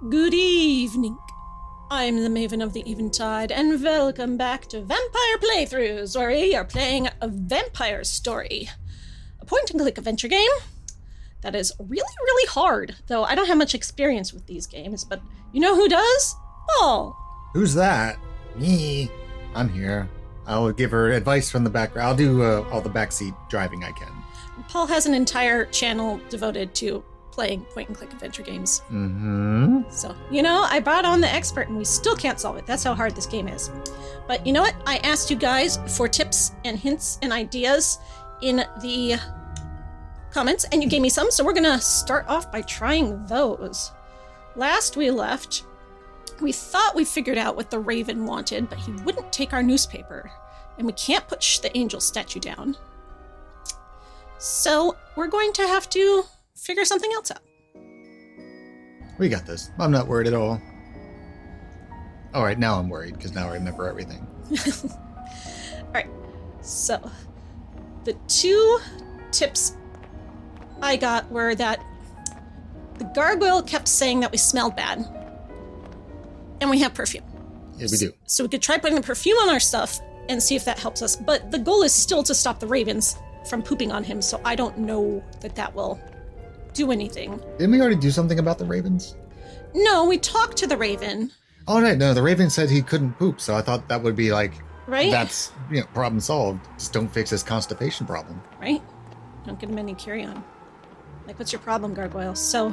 Good evening. I'm the Maven of the Eventide, and welcome back to Vampire Playthroughs, where we are playing a vampire story. A point-and-click adventure game that is really hard, though I don't have much experience with these games, but you know who does? Paul. Who's that? Me. I'm here. I'll give her advice from the background. I'll do all the backseat driving I can. Paul has an entire channel devoted to playing point-and-click adventure games. Mm-hmm. So, you know, I brought on the expert and we still can't solve it. That's how hard this game is. But you know what? I asked you guys for tips and hints and ideas in the comments, and you gave me some, so we're gonna start off by trying those. Last we left, we thought we figured out what the Raven wanted, but he wouldn't take our newspaper, and we can't put the angel statue down. So we're going to have to figure something else out. We got this. I'm not worried at all. All right, now I'm worried because now I remember everything. All right, so the two tips I got were that the gargoyle kept saying that we smelled bad, and we have perfume. Yeah, we do. So we could try putting the perfume on our stuff and see if that helps us, but the goal is still to stop the ravens from pooping on him, so I don't know that that will do anything. Didn't we already do something about the ravens? No, we talked to the raven. Oh, right. No, the raven said he couldn't poop, so I thought that would be like, right? That's, problem solved. Just don't fix his constipation problem. Right? Don't get him any carry-on. Like, what's your problem, gargoyle? So,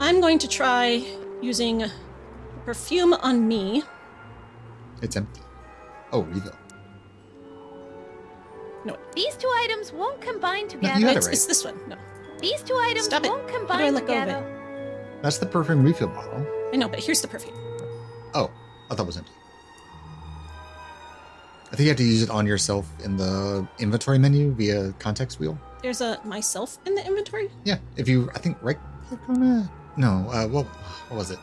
I'm going to try using perfume on me. It's empty. Oh, refill. No. These two items won't combine together. you got it It's, right. it's this one. No. These two items Stop it. won't How do I combine let go of together. That's the perfume refill bottle. I know, but here's the perfume. Oh, I thought it was empty. I think you have to use it on yourself in the inventory menu via context wheel. There's a myself in the inventory. Yeah, if you, I think, right click on it. No, what was it?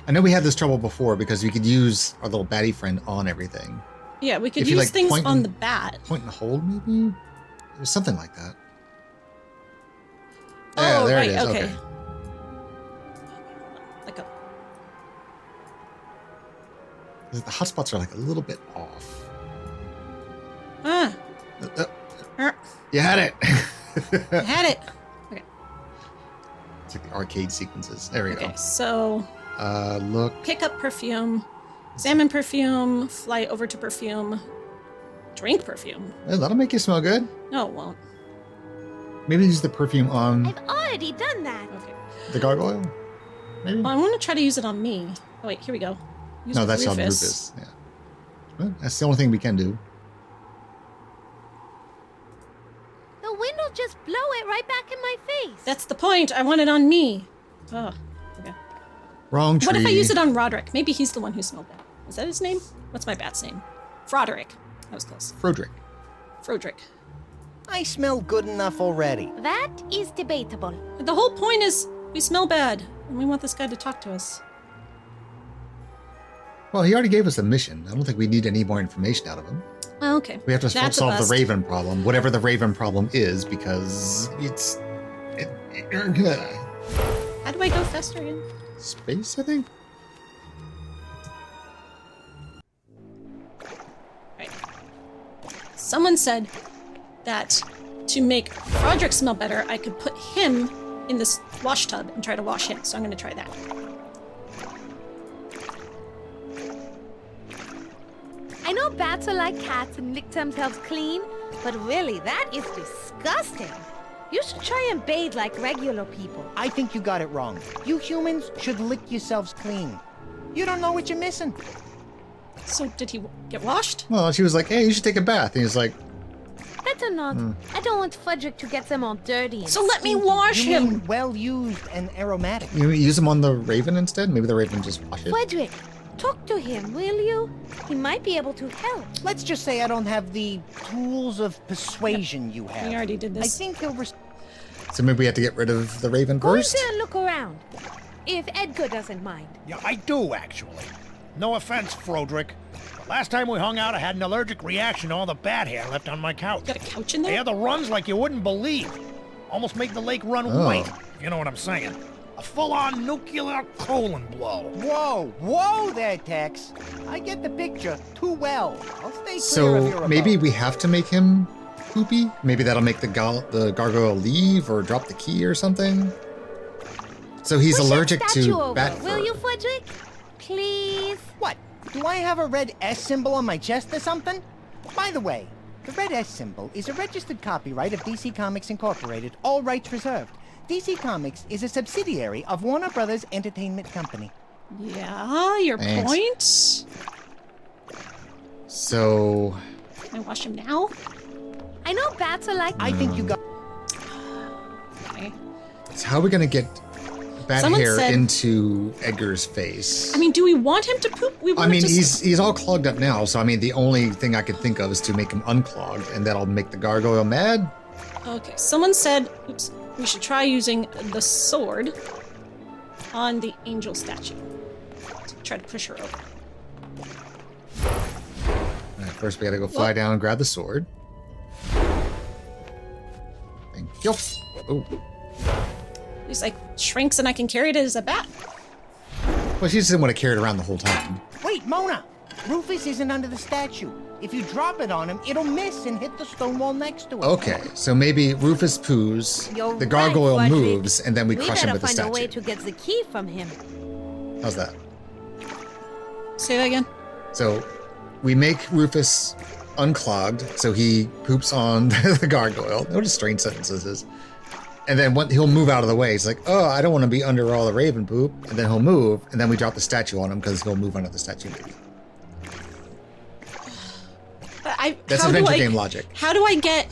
I know we had this trouble before because we could use our little baddie friend on everything. Yeah, we could If you, use like, things point on and- the bat. Point and hold, maybe? It was something like that. Yeah, Oh, there right, it is. okay. Okay. Let go. The hotspots are like a little bit off. Ah, er, You had it. I had it. Okay. It's like the arcade sequences. There we Okay, so go. Look. pick up perfume, examine perfume, fly over to perfume, drink perfume. Well, that'll make you smell good. No, it won't. Maybe use the perfume on I've already done that. Okay. the gargoyle. Maybe. Well, I want to try to use it on me. Oh wait, here we go. Use No, with that's on Rufus. Yeah. Well, that's the only thing we can do. The wind will just blow it right back in my face. That's the point. I want it on me. Oh, okay. Wrong tree. What if I use it on Roderick? Maybe he's the one who smelled bad. Is that his name? What's my bat's name? Froderick. That was close. Frodrick. Froderick. I smell good enough already. That is debatable. The whole point is we smell bad, and we want this guy to talk to us. Well, he already gave us a mission. I don't think we need any more information out of him. Oh, okay. We have to That's a solve the bust. Raven problem, whatever the Raven problem is, because it's How do I go faster again? space, I think. Right. Someone said that to make Roderick smell better, I could put him in this wash tub and try to wash him. So I'm going to try that. I know bats are like cats and lick themselves clean, but really, that is disgusting. You should try and bathe like regular people. I think you got it wrong. You humans should lick yourselves clean. You don't know what you're missing. So did he get washed? Well, she was like, "Hey, you should take a bath," and he's like, Better not. I don't want Frederick to get them all dirty and So let me stinky. wash You him. mean well-used and aromatic. "You use him on the Raven instead? Maybe the Raven just wash it." Frederick, talk to him, will you? He might be able to help. Let's just say I don't have the tools of persuasion you have. We already did I this. think he'll... So maybe we have to get rid of the Raven Go in first. there and look around. If Edgar doesn't mind. Yeah, I do, actually. No offense, Froderick. But last time we hung out, I had an allergic reaction to all the bat hair left on my couch. Got a couch in I there? had the runs like you wouldn't believe. Almost make the lake run Oh. white, if you know what I'm saying. A full-on nuclear colon blow. Whoa there, Tex. I get the picture too well. I'll stay clear of So your maybe abode. we have to make him poopy? Maybe that'll make the gargoyle leave or drop the key or something? So he's Push that allergic statue to over, bat fur. will you, Frederick? Please? What? Do I have a red S symbol on my chest or something? By the way, the red S symbol is a registered copyright of DC Comics Incorporated, all rights reserved. DC Comics is a subsidiary of Warner Brothers Entertainment Company. Yeah, your Thanks. point. So Can I wash him now? I know bats are like... I think you got... Okay. how are we gonna get bat Someone hair said- into Edgar's face? I mean, do we want him to poop? We I want mean, to he's all clogged up now, so I mean, the only thing I could think of is to make him unclogged, and that'll make the gargoyle mad. Okay, someone said, oops, we should try using the sword on the angel statue. To try to push her over. All right, first we gotta go fly down and grab the sword. Thank you. Oh, At least like shrinks and I can carry it as a bat. well, she just didn't want to carry it around the whole time. Wait, Mona! Rufus isn't under the statue. If you drop it on him, it'll miss and hit the stone wall next to it. Okay, so maybe Rufus poos, You're the right, gargoyle Frederick. moves, and then we crush him better with the find a way statue. to get the key from him. How's that? Say that again. So we make Rufus unclogged, so he poops on the gargoyle. What a strange sentence this is. And then he'll move out of the way. He's like, oh, I don't want to be under all the raven poop. And then he'll move, and then we drop the statue on him because he'll move under the statue maybe. That's How do adventure I- game logic. How do I get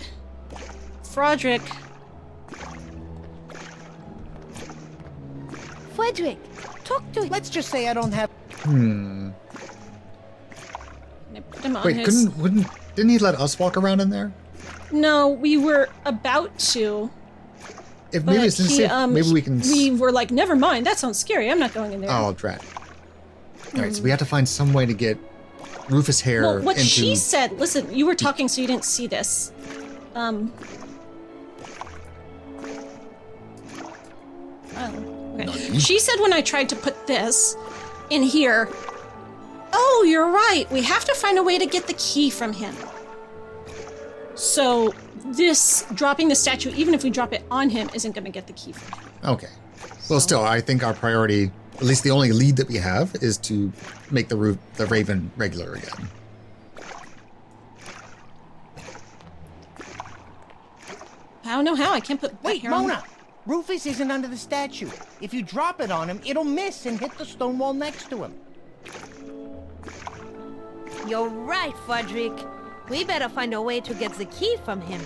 Frederick? Frederick, talk to him. Let's just say I don't have... Can I put him on Wait, his... didn't he let us walk around in there? No, we were about to. If But maybe it's just maybe we can. We were like, never mind. That sounds scary. I'm not going in there. Oh, drat. All right, so we have to find some way to get Rufus hair Well, what into. she said. Listen, you were talking, so you didn't see this. Oh, okay. She said when I tried to put this in here. Oh, you're right. We have to find a way to get the key from him. So this dropping the statue, even if we drop it on him, isn't going to get the key from him. Okay. Well, still, I think our priority, at least the only lead that we have, is to make the Raven regular again. I don't know how. I can't put. that Wait, hair on. Mona! Rufus isn't under the statue. If you drop it on him, it'll miss and hit the stone wall next to him. You're right, Frederick. We better find a way to get the key from him.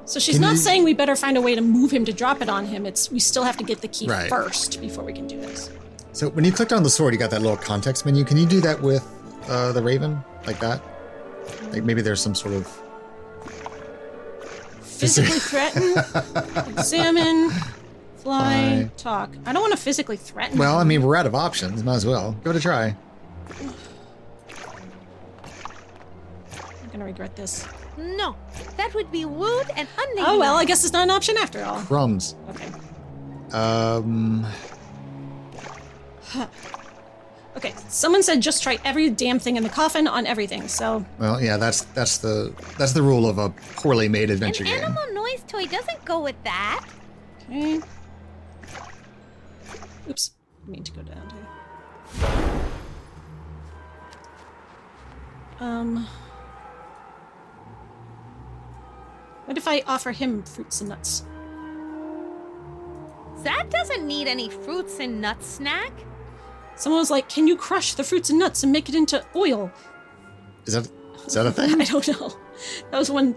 So she's Can not you- saying we better find a way to move him to drop it on him. It's we still have to get the key Right. first before we can do this. So when you clicked on the sword, you got that little context menu. Can you do that with the Raven, like that? Like maybe there's some sort of Physically threaten, examine, fly, Fly. talk. I don't want to physically threaten. Well, I him. mean, we're out of options. Might as well give it a try. I'm gonna regret this. No, that would be rude and unladylike. Oh well, I guess it's not an option after all. Crumbs. Okay. Okay. Someone said just try every damn thing in the coffin on everything. So Well, yeah, that's the rule of a poorly made An adventure game. animal noise toy doesn't go with that. okay. Oops. I mean to go down to. What if I offer him fruits and nuts? That doesn't need any fruits and nuts snack. Someone was like, "Can you crush the fruits and nuts and make it into oil?" Is that a thing? I don't know. That was one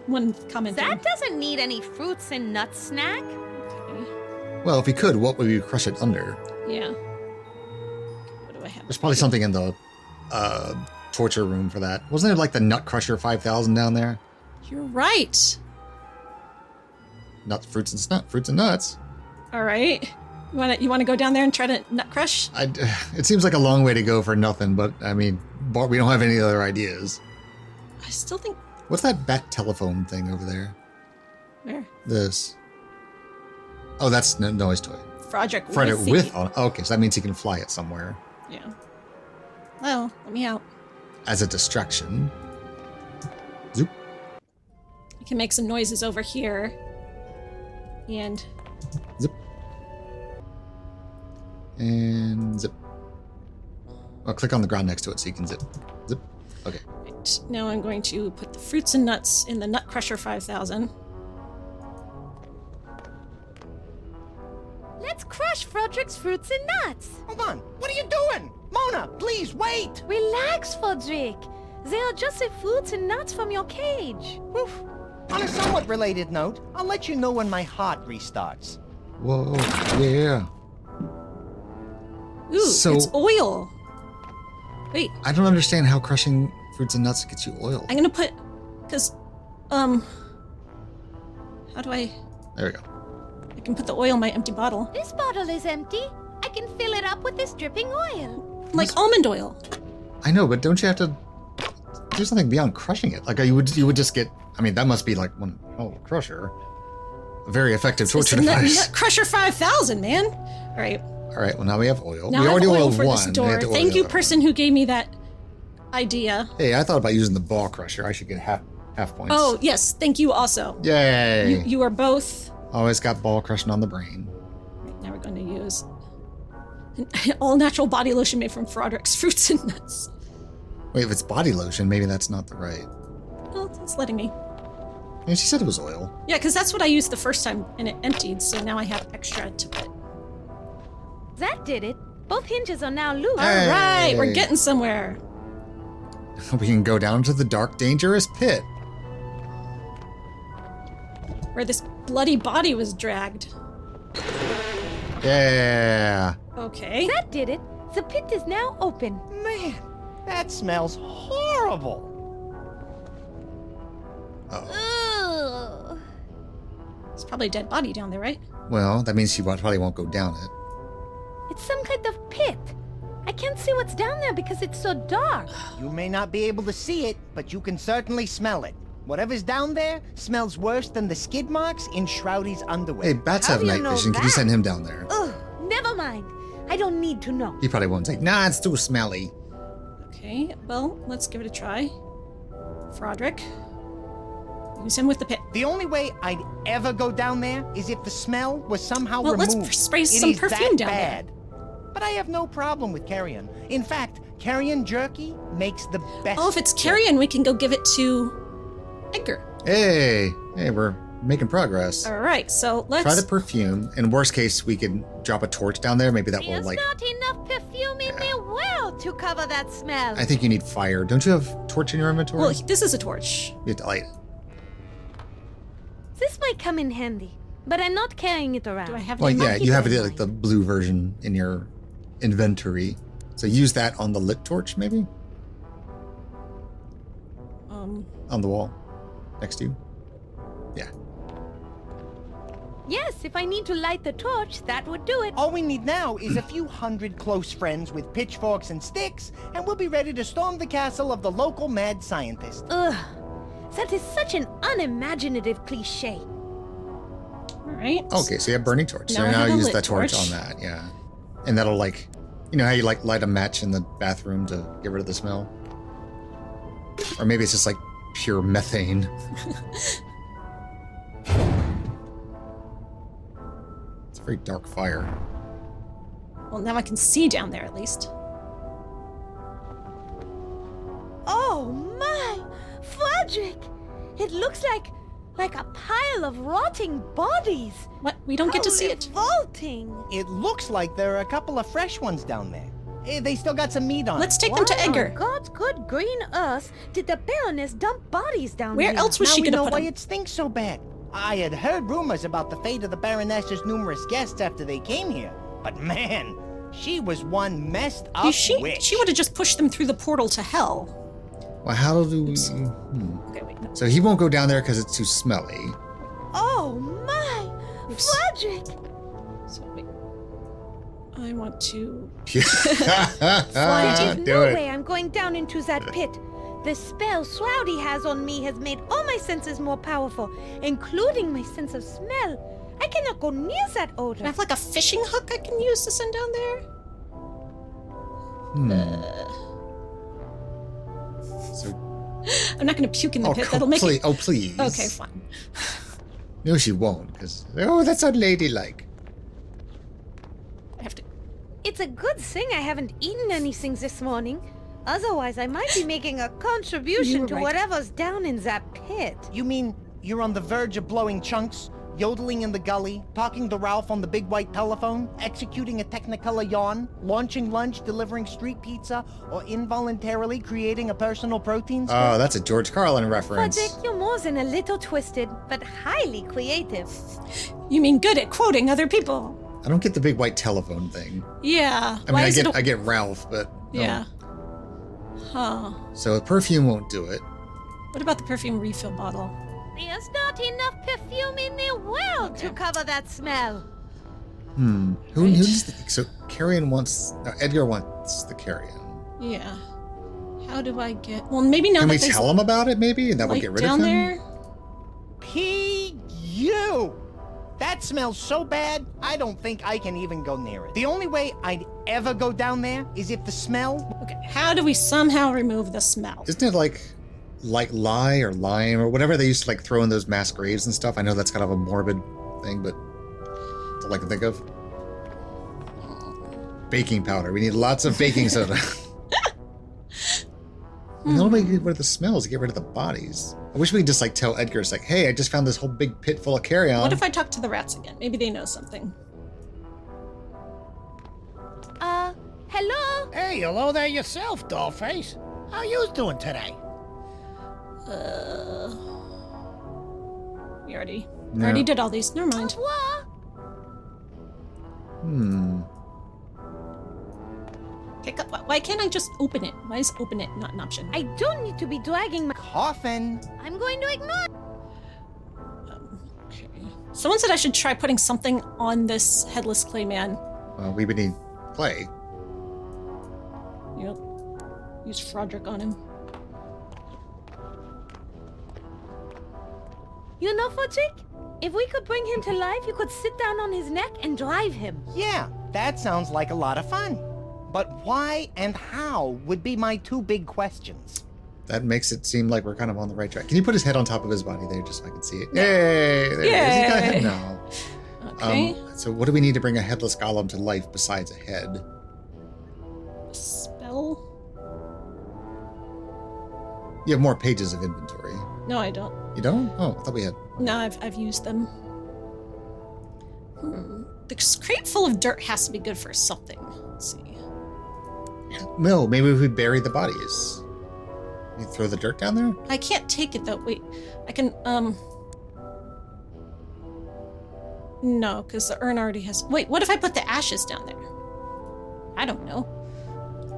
comment. That doesn't need any fruits and nuts snack. Okay. Well, if we could, what would we crush it under? Yeah. What do I have? There's probably something in the torture room for that. Wasn't there like the Nut Crusher 5000 down there? You're right. Fruits and nuts. All right. You want to go down there and try to nut crush? It seems like a long way to go for nothing, but I mean, we don't have any other ideas. I still think. What's that bat telephone thing over there? Where? This. Oh, that's no noise toy. Frederick with on. Okay, so that means he can fly it somewhere Yeah. Well, let me out. as a distraction. Zoop. I can make some noises over here. And Zip. And zip. Oh, click on the ground next to it so you can zip. Zip. Okay. right, now I'm going to put the fruits and nuts in the Nut Crusher 5000. Let's crush Frederick's fruits and nuts. Hold on. What are you doing? Mona, please wait. Relax, Frederick. They are just the fruits and nuts from your cage. Oof. On a somewhat related note, I'll let you know when my heart restarts. Whoa. Yeah. Ooh, So- it's oil. Wait, I don't understand how crushing fruits and nuts gets you oil. I'm gonna put, cause, how do I There we go. can put the oil in my empty bottle. This bottle is empty. I can fill it up with this dripping oil. Like almond oil. I know, but don't you have to do something beyond crushing it? Like you would just get. I mean, that must be like one crusher. A very effective torture It's a device. Nut Crusher 5000, man. All right. All right. Well, now we have oil. Now we I have already oil oiled for one. this We door. have to oil Thank the you, other person who gave me that idea. one. Hey, I thought about using the ball crusher. I should get half points. Oh, yes. Thank you also. Yay! You are both. Always got ball crushing on the brain. Right, now we're going to use an all-natural body lotion made from Frederick's fruits and nuts. Wait, if it's body lotion, maybe that's not the right. Well, it's letting me. Yeah, she said it was oil. Yeah, because that's what I used the first time and it emptied, so now I have extra to put. That did it. Both hinges are now loose. Hey. All right, we're getting somewhere. We can go down to the dark, dangerous pit. Where this bloody body was dragged. Yeah. Okay. That did it. The pit is now open. Man, that smells horrible. Oh. Ugh. It's probably a dead body down there, right? Well, that means she probably won't go down it. It's some kind of pit. I can't see what's down there because it's so dark. You may not be able to see it, but you can certainly smell it. Whatever's down there smells worse than the skid marks in Shroudy's underwear. Hey, bats How have do you night know vision. Could you that? send him down there? Ugh, never mind. I don't need to know. He probably won't say, nah, it's too smelly. Okay, well, let's give it a try. Frederick. Use him with the pit. The only way I'd ever go down there is if the smell was somehow Well, let's removed. spray It some is perfume that down there. bad. But I have no problem with carrion. In fact, carrion jerky makes the best. Oh, if it's carrion, we can go give it to Edgar. Hey, we're making progress. All right, so let's. Try the perfume. In worst case, we could drop a torch down there. Maybe that will, There's like... not enough perfume in the world to cover that smell. I think you need fire. Don't you have torch in your inventory? Well, this is a torch. You have to light it. This might come in handy, but I'm not carrying it around. Do I have Well, it in yeah, my- keep you have it in like the blue version in your inventory. So use that on the lit torch, maybe? On the wall. Next to you. Yeah. Yes, if I need to light the torch, that would do it. All we need now is a few hundred close friends with pitchforks and sticks, and we'll be ready to storm the castle of the local mad scientist. Ugh, that is such an unimaginative cliche. All right. Okay, so you have burning torch. So Now I now have a use lit that torch torch. on that, yeah. And that'll like, you know how you like light a match in the bathroom to get rid of the smell? Or maybe it's just like pure methane. It's a very dark fire. Well, now I can see down there at least. Oh my! Frederick! It looks like a pile of rotting bodies. What? We don't get to How see it. revolting. It looks like there are a couple of fresh ones down there. They still got some meat on Let's it. take them to Why on Edgar. God's good green earth did the Baroness dump bodies down Where here? else was Now she we gonna know put why them? it stinks so bad. I had heard rumors about the fate of the Baroness's numerous guests after they came here. But man, she was one messed up witch. She would have just pushed them through the portal to hell. Well, how do we... Okay, wait. No. So he won't go down there because it's too smelly. Oh my! Oops. Frederick! So wait. I want to. There's Do no it. way I'm going down into that pit. The spell Shroudy has on me has made all my senses more powerful, including my sense of smell. I cannot go near that Do I odor. have like a fishing hook I can use to send down there? So, I'm not going to puke in the oh, pit. That'll make please, it. oh, please. Okay, fine. No, she won't, because, oh, that's unladylike. I have to. It's a good thing I haven't eaten anything this morning. Otherwise, I might be making a You contribution were to right. whatever's down in that pit. You mean you're on the verge of blowing chunks, yodeling in the gully, talking to Ralph on the big white telephone, executing a Technicolor yawn, launching lunch, delivering street pizza, or involuntarily creating a personal protein split? Oh, that's a George Carlin reference. Frederick, you're more than a little twisted, but highly creative. You mean good at quoting other people? I don't get the big white telephone thing. Yeah. I mean, I get Ralph, but no. Yeah. Huh. So a perfume won't do it. What about the perfume refill bottle? There's not enough perfume in the world to cover that smell. Who Right. does the, so Carrion wants Edgar wants the Carrion. Yeah. How do I get? Well, maybe now Can that we there's tell him about it? Maybe, and that will light get rid down of him. there. P.U. That smells so bad, I don't think I can even go near it. The only way I'd ever go down there is if the smell... Okay. How do we somehow remove the smell? Isn't it like lye or lime or whatever they used to like throw in those mass graves and stuff? I know that's kind of a morbid thing, but that's all I can think of. Baking powder. We need lots of baking soda. And the only way to get rid of the smell is to get rid of the bodies. I wish we could just like tell Edgar, it's like, hey, I just found this whole big pit full of carrion. What if I talk to the rats again? Maybe they know something. Hello? Hey, hello there yourself, dollface. How you doing today? We already No. did all these. Never mind. What? Okay, why can't I just open it? Why is open it not an option? I don't need to be dragging my... Coffin. I'm going to ignore... Okay. Someone said I should try putting something on this headless clay man. Well, we would need clay. Yep. Use Frodrick on him. You know, Fudgick? If we could bring him to life, you could sit down on his neck and drive him. Yeah, that sounds like a lot of fun. But why and how would be my two big questions. That makes it seem like we're kind of on the right track. Can you put his head on top of his body there just so I can see it? Yay! There he is. He's got a head Yay. now. Okay. So what do we need to bring a headless golem to life besides a head? Spell? You have more pages of inventory. No, I don't. You don't? Oh, I thought we had. No, I've used them. The crate full of dirt has to be good for something. Let's see. No, maybe if we bury the bodies. You throw the dirt down there? I can't take it though. Wait, I can. No, because the urn already has. Wait, what if I put the ashes down there? I don't know.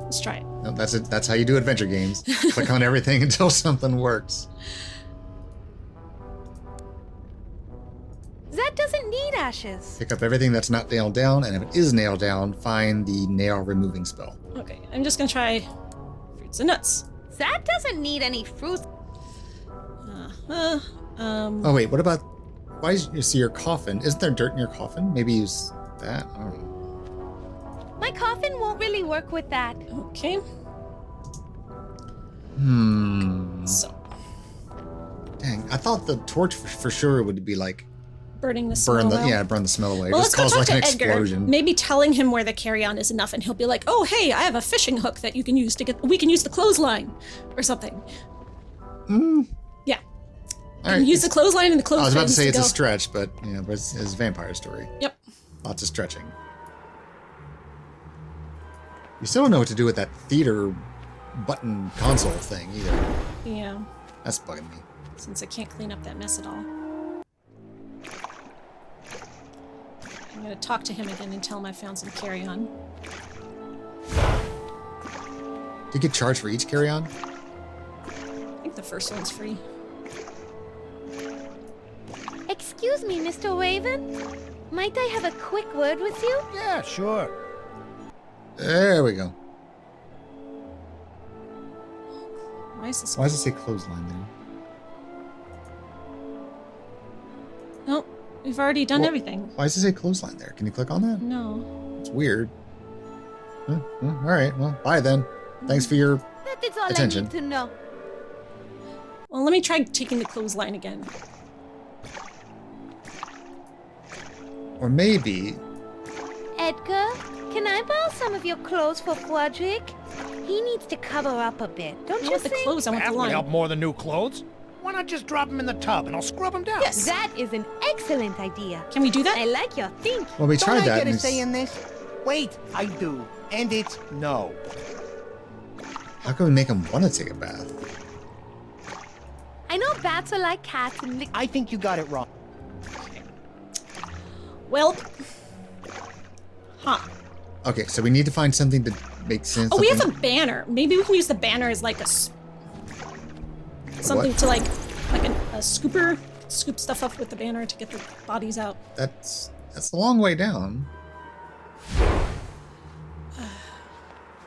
Let's try it. No, that's it. That's how you do adventure games. Click on everything until something works. That doesn't need ashes. Pick up everything that's not nailed down, and if it is nailed down, find the nail removing spell. Okay, I'm just gonna try fruits and nuts. That doesn't need any fruit. Oh wait, what about? Why is you see your coffin? Isn't there dirt in your coffin? Maybe use that. I don't know. My coffin won't really work with that. Okay, so Dang, I thought the torch for sure would be like burning the smell out. burn the smell away. Well, Just let's go cause talk like an to Edgar. explosion. Maybe telling him where the carry-on is enough, and he'll be like, "Oh, hey, I have a fishing hook that you can use to get. We can use the clothesline, or something." Yeah, All right, use the clothesline and the I clothespins. was about to say it's go. a stretch, but you know, but it's a vampire story. Yep. Lots of stretching. You still don't know what to do with that theater button console thing either. Yeah. That's bugging me. Since I can't clean up that mess at all. I'm gonna talk to him again and tell him I found some carry-on. Do you get charged for each carry-on? I think the first one's free. Excuse me, Mr. Raven? Might I have a quick word with you? Yeah, sure. There we go. Why is this? Why does it say clothesline there? Nope. We've already done Well, everything. Why does it say clothesline there? Can you click on that? No. It's weird. All right. Well, bye then. Thanks for your That is all attention. I need to know. Well, let me try taking the clothesline again. Or maybe. Edgar, can I borrow some of your clothes for Frederick? He needs to cover up a bit, don't I you want the think? clothes, I want That the would line. help more than new clothes. Why not just drop them in the tub and I'll scrub them down? Yes. That is an excellent idea. Can we do that? I like your thinking. Well, we Don't tried I that. get and a say in this? Wait, I do. And it's no. How can we make him want to take a bath? I know bats are like cats and lick. I think you got it wrong. Well. Huh. Okay, so we need to find something to make sense. Oh, we have a banner. Maybe we can use the banner as like a something What? to like a scooper, scoop stuff up with the banner to get the bodies out. That's a long way down.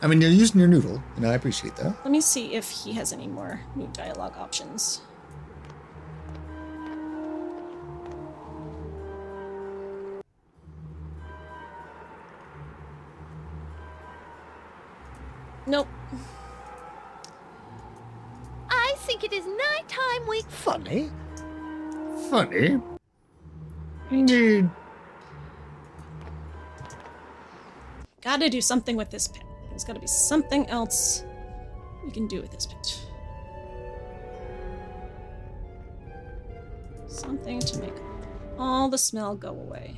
I mean, you're using your noodle, and I appreciate that. Let me see if he has any more new dialogue options. Nope. I think it is nighttime. We Funny. Funny. Indeed. Gotta do something with this pit. There's gotta be something else we can do with this pit. Something to make all the smell go away.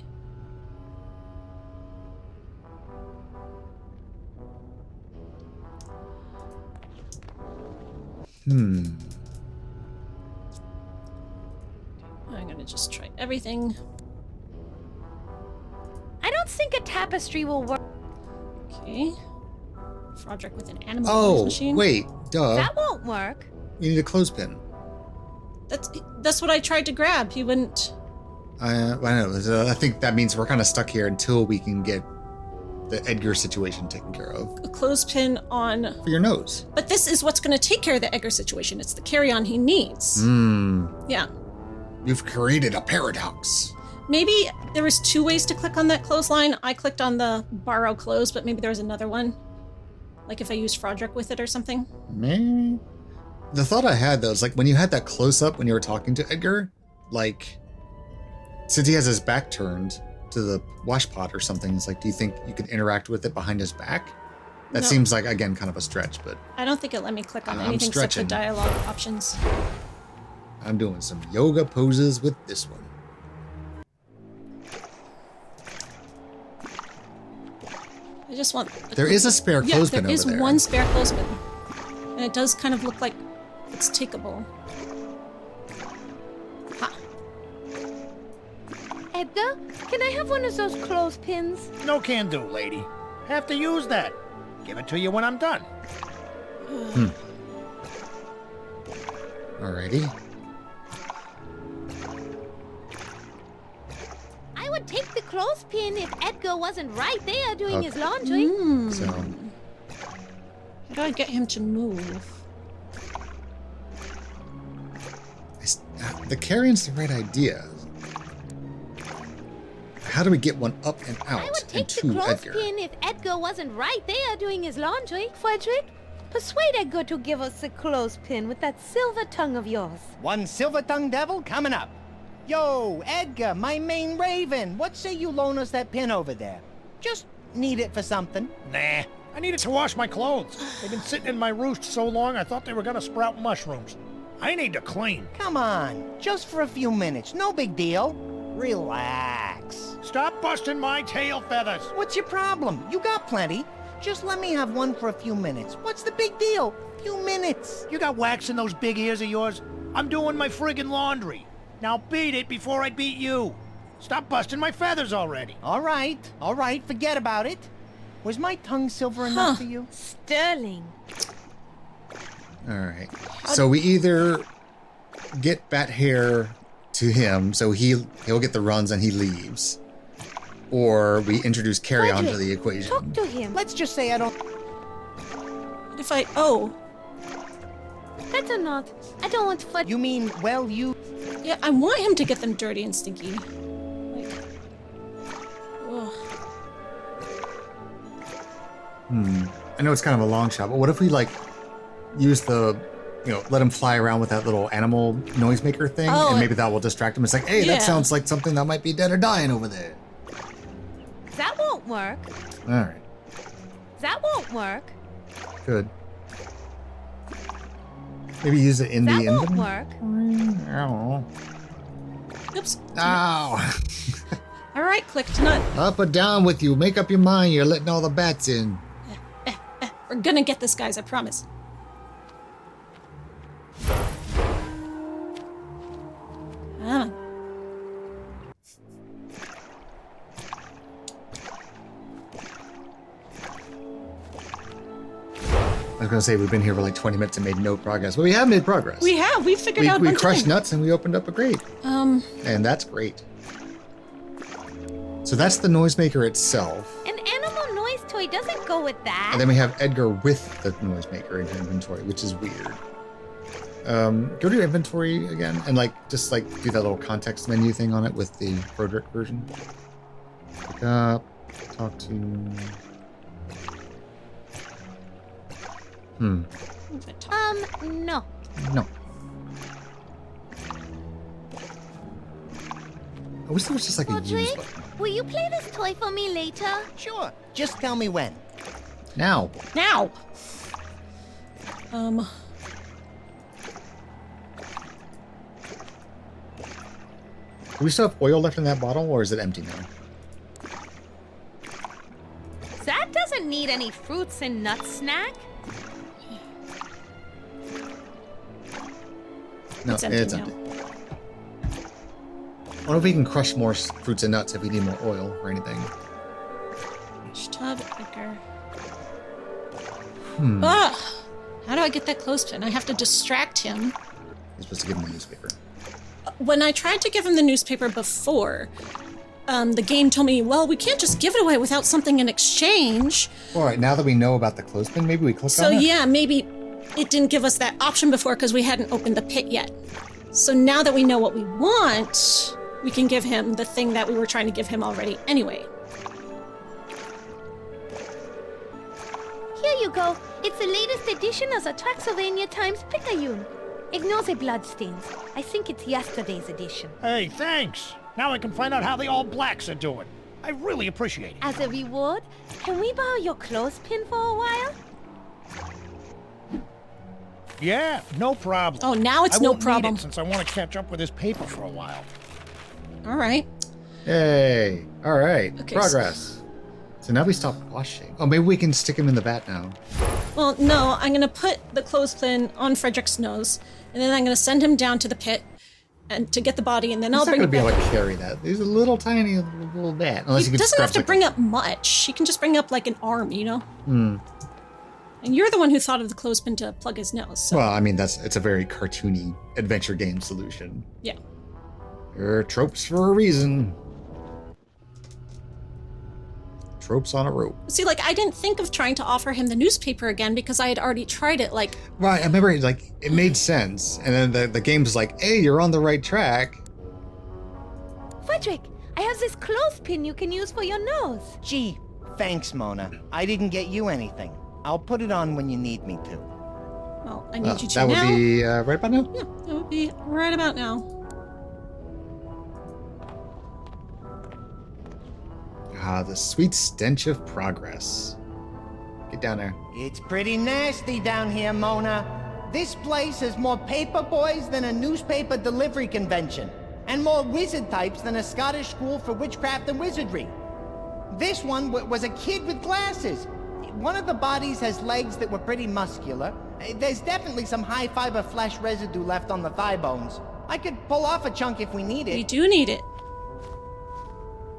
I'm gonna just try everything. I don't think a tapestry will work. Okay. Frodrick with an animal noise Oh, machine. wait. Duh. That won't work. You need a clothespin. That's what I tried to grab. He wouldn't. I know. I think that means we're kind of stuck here until we can get the Edgar situation taken care of. A clothespin on. For your nose. But this is what's going to take care of the Edgar situation. It's the carry-on he needs. Yeah. You've created a paradox. Maybe there was 2 ways to click on that clothesline. I clicked on the borrow clothes, but maybe there was another one. Like if I used Frodrick with it or something. Maybe. The thought I had though is like when you had that close up when you were talking to Edgar, like since he has his back turned to the wash pot or something, it's like, do you think you could interact with it behind his back? That No. seems like, again, kind of a stretch, but I don't think it let me click on I'm anything except for stretching. dialogue options. I'm doing some yoga poses with this one. I just want. There is a spare clothespin there is over there. one spare clothespin, and it does kind of look like it's takeable. Ha! Edgar, can I have one of those clothespins? No can do, lady. Have to use that. Give it to you when I'm done. Alrighty. I would take the clothespin if Edgar wasn't right there doing his laundry. So, How do I get him to move? the carrying's the right idea. How do we get one up and I out would and take the to Edgar? clothespin if Edgar wasn't right there doing his laundry. Frederick, persuade Edgar to give us the clothespin with that silver tongue of yours. One silver-tongued devil coming up. Yo, Edgar, my main raven. What say you loan us that pin over there? Just need it for something. Nah, I needed to wash my clothes. They've been sitting in my roost so long I thought they were gonna sprout mushrooms. I need to clean. Come on, just for a few minutes. No big deal. Relax. Stop busting my tail feathers. What's your problem? You got plenty. Just let me have one for a few minutes. What's the big deal? Few minutes. You got wax in those big ears of yours? I'm doing my friggin' laundry. Now beat it before I beat you. Stop busting my feathers already. All right, forget about it. Was my tongue silver enough for you? Sterling. Alright. So we either get Bat Hair to him, so he'll get the runs and he leaves. Or we introduce Carry On to Frederick, the equation. Talk to him. Let's just say I don't... What if I? Oh, Better not. I don't want Fred. You mean, well, you... yeah. I want him to get them dirty and stinky. I know it's kind of a long shot, but what if we like use the, let him fly around with that little animal noisemaker thing, and maybe that will distract him. It's like, hey, that sounds like something that might be dead or dying over there. That won't work. All right. That won't work. Good. Maybe use it in That the won't inventory. work. I don't know. Oops. Ow! All right, clicked nut. Up or down with you. Make up your mind. You're letting all the bats in. We're gonna get this, guys, I promise. Come on. I was going to say we've been here for like 20 minutes and made no progress. But we have made progress. We have. We figured out a We bunch of crushed things. nuts and we opened up a grate. And that's great. So that's the noisemaker itself. An animal noise toy doesn't go with that. And then we have Edgar with the noisemaker in your inventory, which is weird. Go to your inventory again and just do that little context menu thing on it with the Frederick version. Pick up, talk to. No. No. I wish there was just like a use Roderick, button. will you play this toy for me later? Sure. Just tell me when. Now. Now. Do we still have oil left in that bottle, or is it empty now? That doesn't need any fruits and nuts snack. No, It's empty now. I wonder if we can crush more fruits and nuts if we need more oil or anything. Tub, Edgar. Ugh! How do I get that clothespin? I have to distract him. You're supposed to give him the newspaper. When I tried to give him the newspaper before, the game told me, well, we can't just give it away without something in exchange. All right, now that we know about the clothespin, maybe we click So on it? yeah, maybe it didn't give us that option before because we hadn't opened the pit yet. So now that we know what we want, we can give him the thing that we were trying to give him already anyway. Here you go. It's the latest edition of the Traxylvania Times Picayune. Ignore the bloodstains. I think it's yesterday's edition. Hey, thanks. Now I can find out how the All Blacks are doing. I really appreciate it. As a reward, can we borrow your clothespin for a while? Yeah, no problem. Oh, now it's I no won't need problem. it since I want to catch up with this paper for a while. All right. Yay. All right. Okay, Progress. So now we stop washing. Oh, maybe we can stick him in the vat now. Well, no, I'm going to put the clothespin on Frederick's nose, and then I'm going to send him down to the pit and to get the body, and then He's I'll not bring going to it be back. able to carry that. There's a little tiny little vat. Unless He you can doesn't have scratch to like bring up much. He can just bring up like an arm, you know? And you're the one who thought of the clothespin to plug his nose. So, Well, I mean, it's a very cartoony adventure game solution. yeah. There are tropes for a reason. Tropes on a rope. See, I didn't think of trying to offer him the newspaper again because I had already tried it. Right, I remember it made sense. And then the game's like, hey, you're on the right track. Frederick, I have this clothespin you can use for your nose. Gee, thanks, Mona. I didn't get you anything. I'll put it on when you need me to. well, I need you to that now. would be right about now? Yeah, that would be right about now. Ah, the sweet stench of progress. Get down there. It's pretty nasty down here, Mona. This place has more paper boys than a newspaper delivery convention, and more wizard types than a Scottish school for witchcraft and wizardry. This one was a kid with glasses. One of the bodies has legs that were pretty muscular. There's definitely some high fiber flesh residue left on the thigh bones. I could pull off a chunk if we need We it. do need it.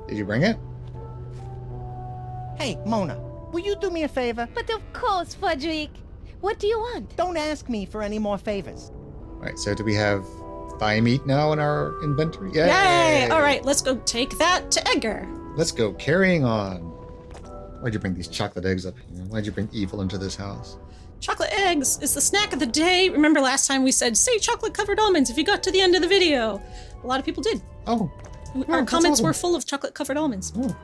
Did you bring it? Hey, Mona, will you do me a favor? But of course, Frederick. What do you want? Don't ask me for any more favors. All right, so do we have thigh meat now in our inventory? Yay! All right, let's go take that to Edgar. Let's go carrying on. Why'd you bring these chocolate eggs up here? Why'd you bring evil into this house? Chocolate eggs is the snack of the day. Remember last time we said, say chocolate-covered almonds if you got to the end of the video. A lot of people did. Oh. Our that's comments awesome. were full of chocolate-covered almonds. Oh.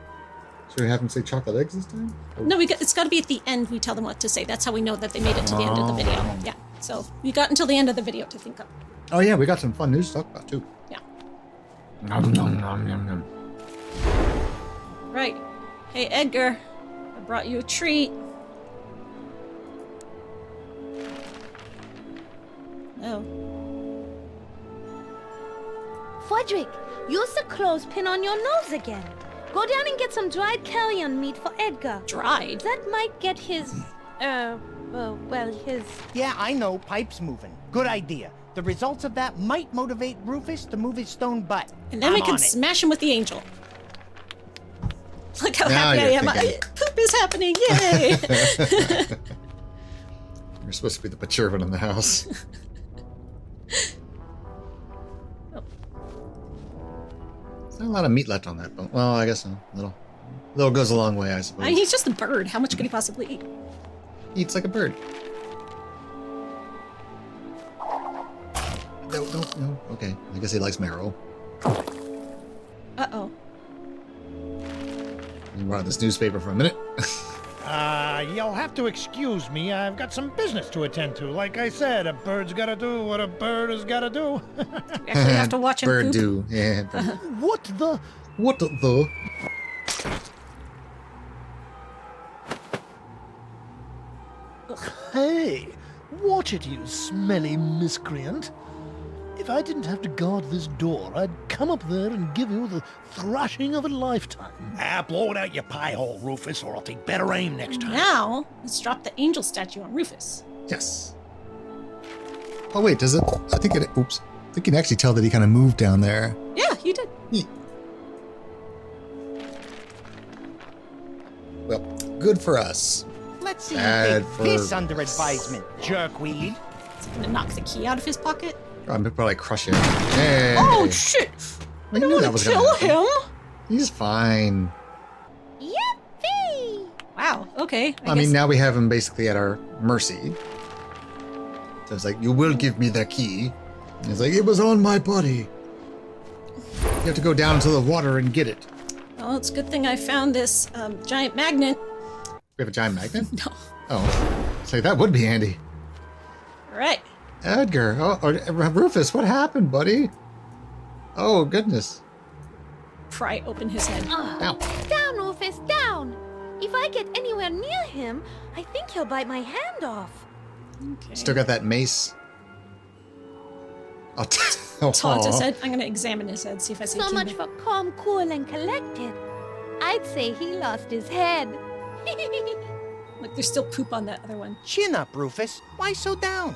Should we have them say chocolate eggs this time? Or- No, it's got to be at the end. We tell them what to say. That's how we know that they made it to the end of the video. Oh. Yeah. So we got until the end of the video to think of. Oh yeah, we got some fun news to talk about too. Yeah. Nom, nom, nom, nom, nom. Right. Hey, Edgar. I brought you a treat. Oh. Frederick, use the clothespin on your nose again. Go down and get some dried carrion meat for Edgar. Dried. That might get his, his... Yeah, I know. Pipe's moving. Good idea. The results of that might motivate Rufus to move his stone butt. And then we I'm can on it. smash him with the angel. Look how Now happy I you're am. thinking. Poop is happening. Yay! You're supposed to be the mature one in the house. There's not a lot of meat left on that bone. Well, I guess a little goes a long way, I suppose. He's just a bird. How much could he possibly eat? Eats like a bird. No. Okay, I guess he likes marrow. Uh-oh. You run this newspaper for a minute. You'll have to excuse me. I've got some business to attend to. Like I said, a bird's gotta do what a bird has gotta do. We actually have to watch him Bird poop. do. Yeah. Bird. What the? What the? Hey, watch it, you smelly miscreant. If I didn't have to guard this door, I'd come up there and give you the thrashing of a lifetime. Blow it out your pie hole, Rufus, or I'll take better aim next time. Now, let's drop the angel statue on Rufus. Yes. Oh wait, does it? I think it. Oops. I think you can actually tell that he kind of moved down there. Yeah, you did. Well, good for us. Let's see Bad you take for this under us. advisement, jerkweed. Is he gonna knock the key out of his pocket? I'm gonna probably crush him. Hey. Oh shit! I I don't knew that want was to gonna kill happen. him. He's fine. Yippee! Wow. Okay. I mean, now we have him basically at our mercy. So it's like, you will give me the key. And he's like, it was on my body. You have to go down into the water and get it. Well, it's a good thing I found this giant magnet. We have a giant magnet? No. Oh. So that would be handy. All right. Edgar. Rufus, what happened, buddy? Oh, goodness. Pry open his head. Ow. Down, Rufus, down! If I get anywhere near him, I think he'll bite my hand off. Okay. Still got that mace. Oh, Taunt his aw. head. I'm gonna examine his head, see if I see. So a much key. for calm, cool, and collected. I'd say he lost his head. Look, there's still poop on that other one. Chin up, Rufus. Why so down?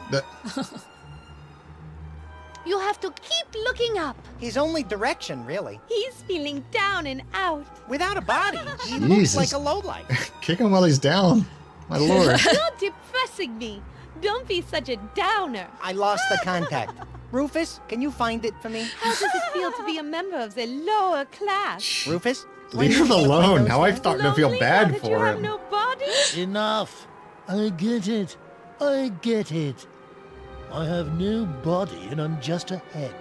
You have to keep looking up. His only direction, really. He's feeling down and out. Without a body, he Jesus. looks like a lowlife. Kick him while he's down. My lord. You're depressing me. Don't be such a downer. I lost the contact. Rufus, can you find it for me? How does it feel to be a member of the lower class? Rufus? Leave him alone. Now I'm starting to feel Lonely now bad that you for have him. no body? Enough. I get it. I get it. I have no body and I'm just a head.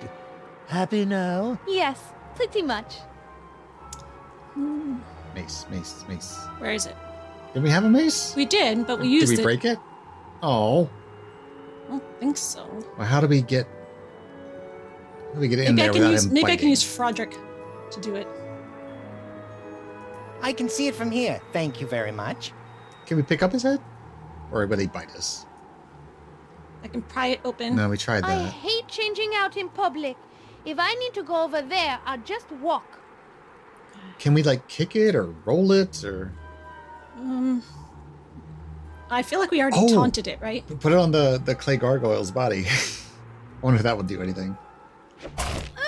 Happy now? Yes, pretty much. Mace. Where is it? Did we have a mace? We did, but we Did used we it. break it? Oh. I don't think so. Well, how do we get in Maybe there I can without use. him Maybe I biting? can use Frodrick to do it. I can see it from here. Thank you very much. Can we pick up his head? Or will he bite us? I can pry it open. No, we tried I that. hate changing out in public. If I need to go over there, I'll just walk. Can we like kick it or roll it or I feel like we already Oh. taunted it, right? put it on the clay gargoyle's body? I wonder if that would do anything.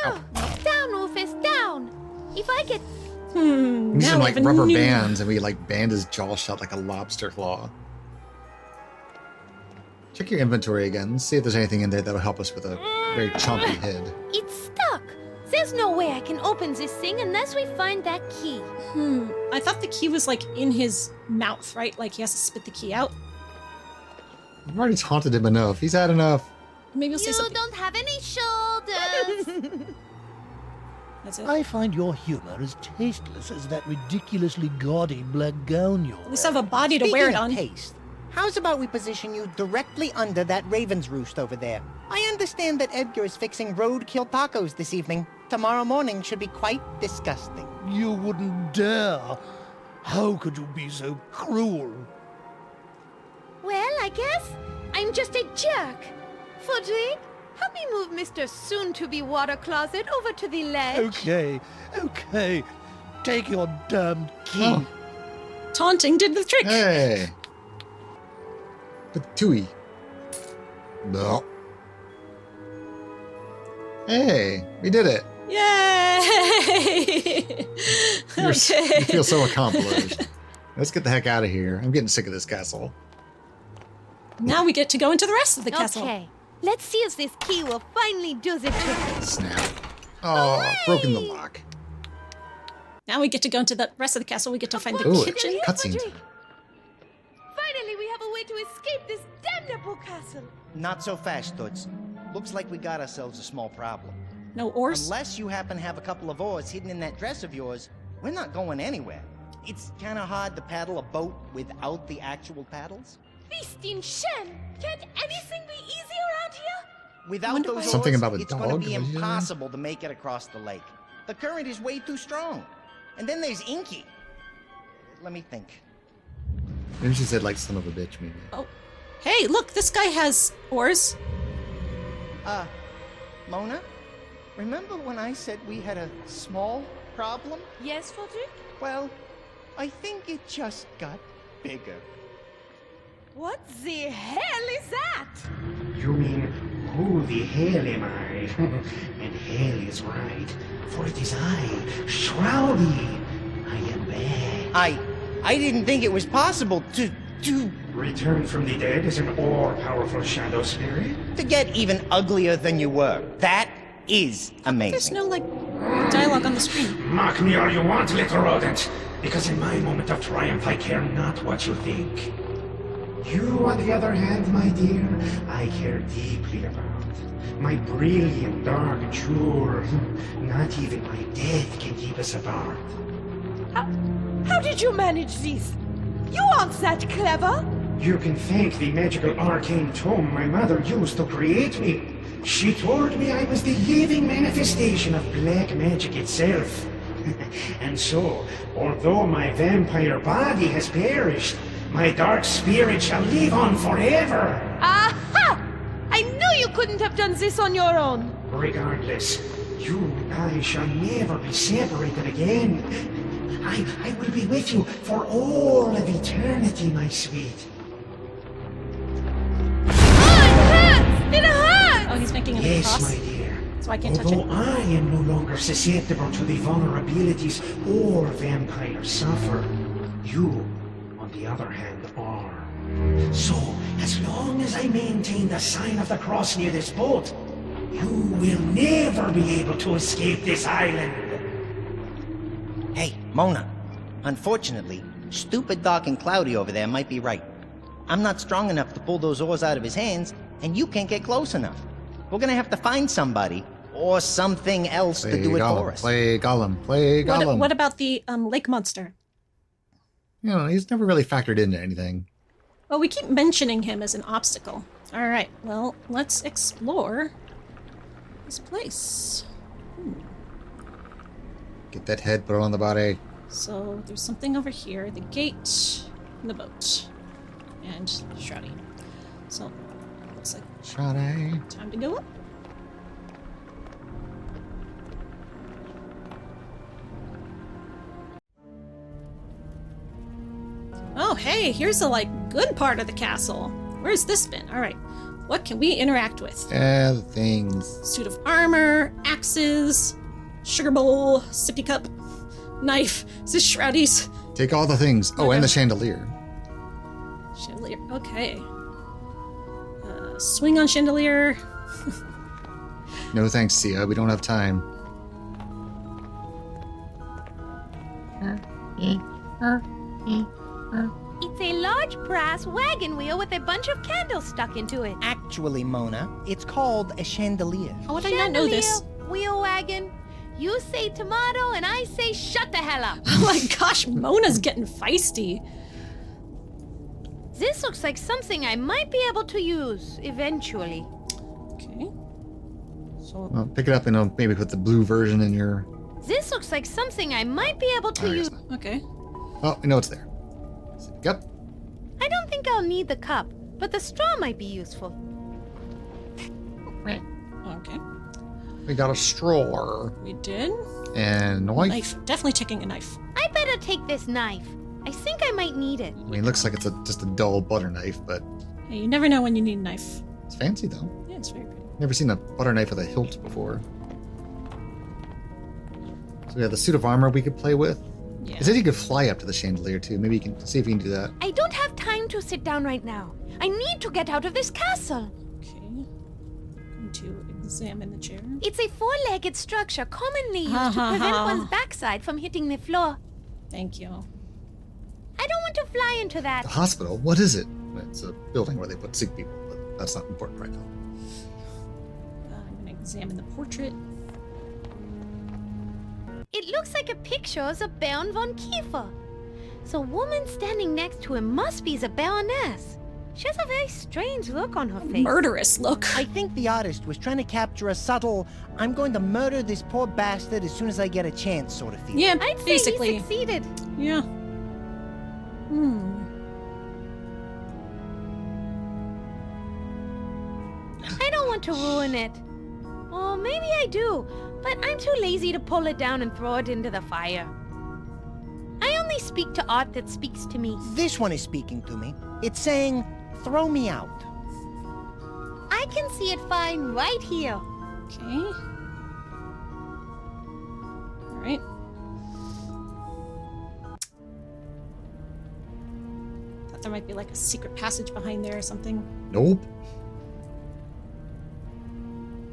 Down, Rufus, down. If I get... We need Now some we like have a rubber new- bands and we like band his jaw shut like a lobster claw. Check your inventory again. See if there's anything in there that'll help us with a very chompy head. It's stuck. There's no way I can open this thing unless we find that key. I thought the key was like in his mouth, right? Like he has to spit the key out. We've already taunted him enough. He's had enough. Maybe he'll say You something. don't have any shoulders. That's it. I find your humor as tasteless as that ridiculously gaudy black gown you're At least I have a body to Speaking wear it of on. taste, how's about we position you directly under that raven's roost over there? I understand that Edgar is fixing roadkill tacos this evening. Tomorrow morning should be quite disgusting. You wouldn't dare. How could you be so cruel? Well, I guess I'm just a jerk. Fudgy, help me move Mr. Soon-to-be water closet over to the ledge. Okay. Take your damned key. Oh. Taunting did the trick. Hey. But Tui. No. Hey, we did it. Yay! You feel so accomplished. Let's get the heck out of here. I'm getting sick of this castle. Now we get to go into the rest of the castle. Okay, let's see if this key will finally do the trick. Snap. Oh, broken the lock. Now we get to go into the rest of the castle. We get to find the Ooh, kitchen. cutscene. Finally, we have a way to escape this damnable castle. Not so fast, Toots. Looks like we got ourselves a small problem. No oars. Unless you happen to have a couple of oars hidden in that dress of yours, we're not going anywhere. It's kind of hard to paddle a boat without the actual paddles. Feasting Shen! Can't anything be easy around here? Without Wonder those why- oars, Something about a it's dog? going to be What did you say? impossible to make it across the lake. The current is way too strong. And then there's Inky. Let me think. Maybe she said like son of a bitch, maybe. Oh, hey, look, this guy has oars. Mona? Remember when I said we had a small problem? Yes, Fudgy? Well, I think it just got bigger. What the hell is that? You mean, who the hell am I? And hell is right, for it is I, Shroudy. I am back. I didn't think it was possible to Return from the dead as an all-powerful shadow spirit? get even uglier than you were. That is There's amazing. no, like, dialogue on the screen. Mock me all you want, little rodent, because in my moment of triumph I care not what you think. You, on the other hand, my dear, I care deeply about. My brilliant dark jewel. Not even my death can keep us apart. How did you manage this? You aren't that clever. You can thank the magical arcane tome my mother used to create me. She told me I was the living manifestation of black magic itself. And so, although my vampire body has perished, my dark spirit shall live on forever. Aha! I knew you couldn't have done this on your own. Regardless, you and I shall never be separated again. I will be with you for all of eternity, my sweet. It hurts! Oh, he's making it Yes, across. my dear. So I can't touch Although it. I am no longer susceptible to the vulnerabilities all vampires suffer, you, on the other hand, are. So, as long as I maintain the sign of the cross near this boat, you will never be able to escape this island. Hey, Mona. Unfortunately, stupid Doc and Cloudy over there might be right. I'm not strong enough to pull those oars out of his hands, and you can't get close enough. We're gonna have to find somebody or something else to do it for us. Play Gollum. Play Gollum. What about the lake monster? You know, he's never really factored into anything. Well, we keep mentioning him as an obstacle. All right, well, let's explore this place. Get that head, put it on the body. So there's something over here, the gate, and the boat, and Shroudy. So looks like Shawty. time to go up. Oh, hey, here's the, like, good part of the castle. Where's this been? All right. What can we interact with? Yeah, the things. Suit of armor, axes, sugar bowl, sippy cup, knife. Is this Shroudy's? Take all the things. Oh, and Okay. the chandelier. Chandelier. Okay. Swing on chandelier. No thanks, Sia. We don't have time. It's a large brass wagon wheel with a bunch of candles stuck into it. Actually, Mona, it's called a chandelier. How would I not know this? Chandelier, wheel wagon. You say tomato, and I say shut the hell up. Oh my gosh, Mona's getting feisty. This looks like something I might be able to use eventually. Okay. So, Well, pick it up and I'll maybe put the blue version in your... This looks like something I might be able to I use. guess not. okay. Oh, we know it's there. Yep. I don't think I'll need the cup, but the straw might be useful. Right. Okay. We got a straw. We did. And a knife. Knife. Definitely taking a knife. I better take this knife. I think I might need it. I mean, it looks like it's just a dull butter knife, but Hey, you never know when you need a knife. it's fancy though. Yeah, it's very pretty. Never seen a butter knife with a hilt before. So we have the suit of armor we could play with. Yeah. It said you could fly up to the chandelier too. Maybe you can see if you can do that. I don't have time to sit down right now. I need to get out of this castle. Okay. Going to examine the chair. It's a four-legged structure commonly used to prevent one's backside from hitting the floor. Thank you. I don't want to fly into that. The hospital? What is it? It's a building where they put sick people, but that's not important right now. I'm going to examine the portrait. It looks like a picture of the Baron von Kiefer. The woman standing next to him must be the Baroness. She has a very strange look on her face. Murderous look. I think the artist was trying to capture a subtle, I'm going to murder this poor bastard as soon as I get a chance sort of feeling. Yeah, I'd say basically. he succeeded. Yeah. I don't want to ruin it. Or maybe I do, but I'm too lazy to pull it down and throw it into the fire. I only speak to art that speaks to me. This one is speaking to me. It's saying, throw me out. I can see it fine right here. Okay. All right. Thought there might be like a secret passage behind there or something. Nope.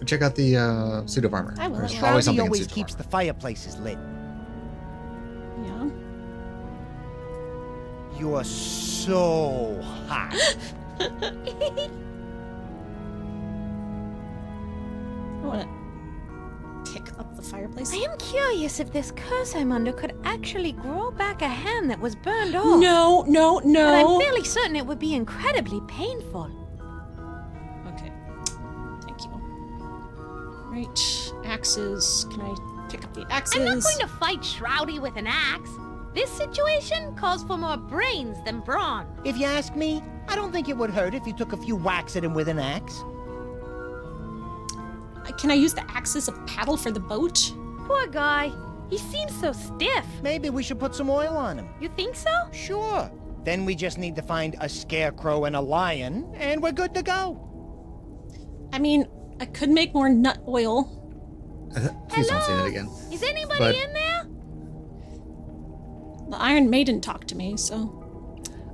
Check out the suit of armor. I will. There's Shroudy probably Shroudy something in always suit of keeps the armor. fireplaces lit. Yeah. You are so hot. I want to pick up the fireplace. I am curious if this curse I'm under could actually grow back a hand that was burned off. No, no, But I'm no. fairly certain it would be incredibly painful. Okay. Thank you. Right. Axes. Can I pick up the axes? I'm not going to fight Shroudy with an axe. This situation calls for more brains than brawn. If you ask me, I don't think it would hurt if you took a few whacks at him with an axe. Can I use the axe as a paddle for the boat? Poor guy. He seems so stiff. Maybe we should put some oil on him. You think so? Sure. Then we just need to find a scarecrow and a lion, and we're good to go. I mean, I could make more nut oil. Please don't say that again. Is anybody But- in there? The Iron Maiden talked to me, so...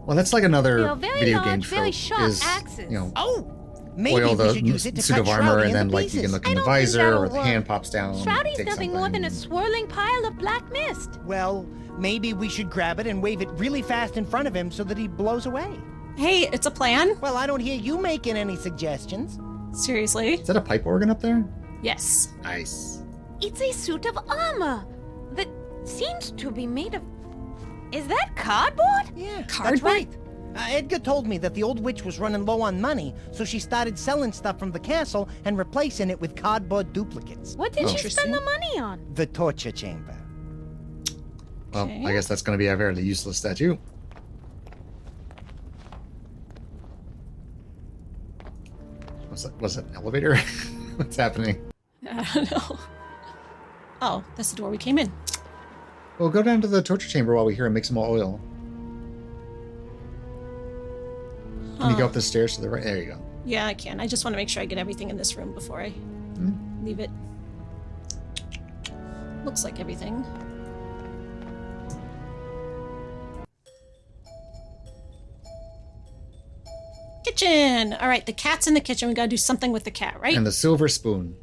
Well, that's like They another are very video large, game very trope. sharp Is, axes. you know, Oh! Maybe oil we the should use it to suit cut of armor, Shroudy and then into like you can pieces. look I in the don't think visor, that'll or the work. hand pops down. and Shroudy's takes nothing more than a something. swirling pile of black mist. Well, maybe we should grab it and wave it really fast in front of him so that he blows away. Hey, it's a plan. Well, I don't hear you making any suggestions. Seriously? Is that a pipe organ up there? Yes. Nice. It's a suit of armor that seems to be made of... Is that cardboard? Yeah, that's Cardboard? right. Edgar told me that the old witch was running low on money, so she started selling stuff from the castle and replacing it with cardboard duplicates. What did she Interesting. spend the money on? The torture chamber. Well, Okay. I guess that's going to be a very useless statue. Was it an elevator? What's happening? I don't know. Oh, that's the door we came in. Well, go down to the torture chamber while we here and make some more oil. Can you go up the stairs to the right? There you go. Yeah, I can. I just want to make sure I get everything in this room before I leave it. Looks like everything. Kitchen! Alright, the cat's in the kitchen. We gotta do something with the cat, right? And the silver spoon.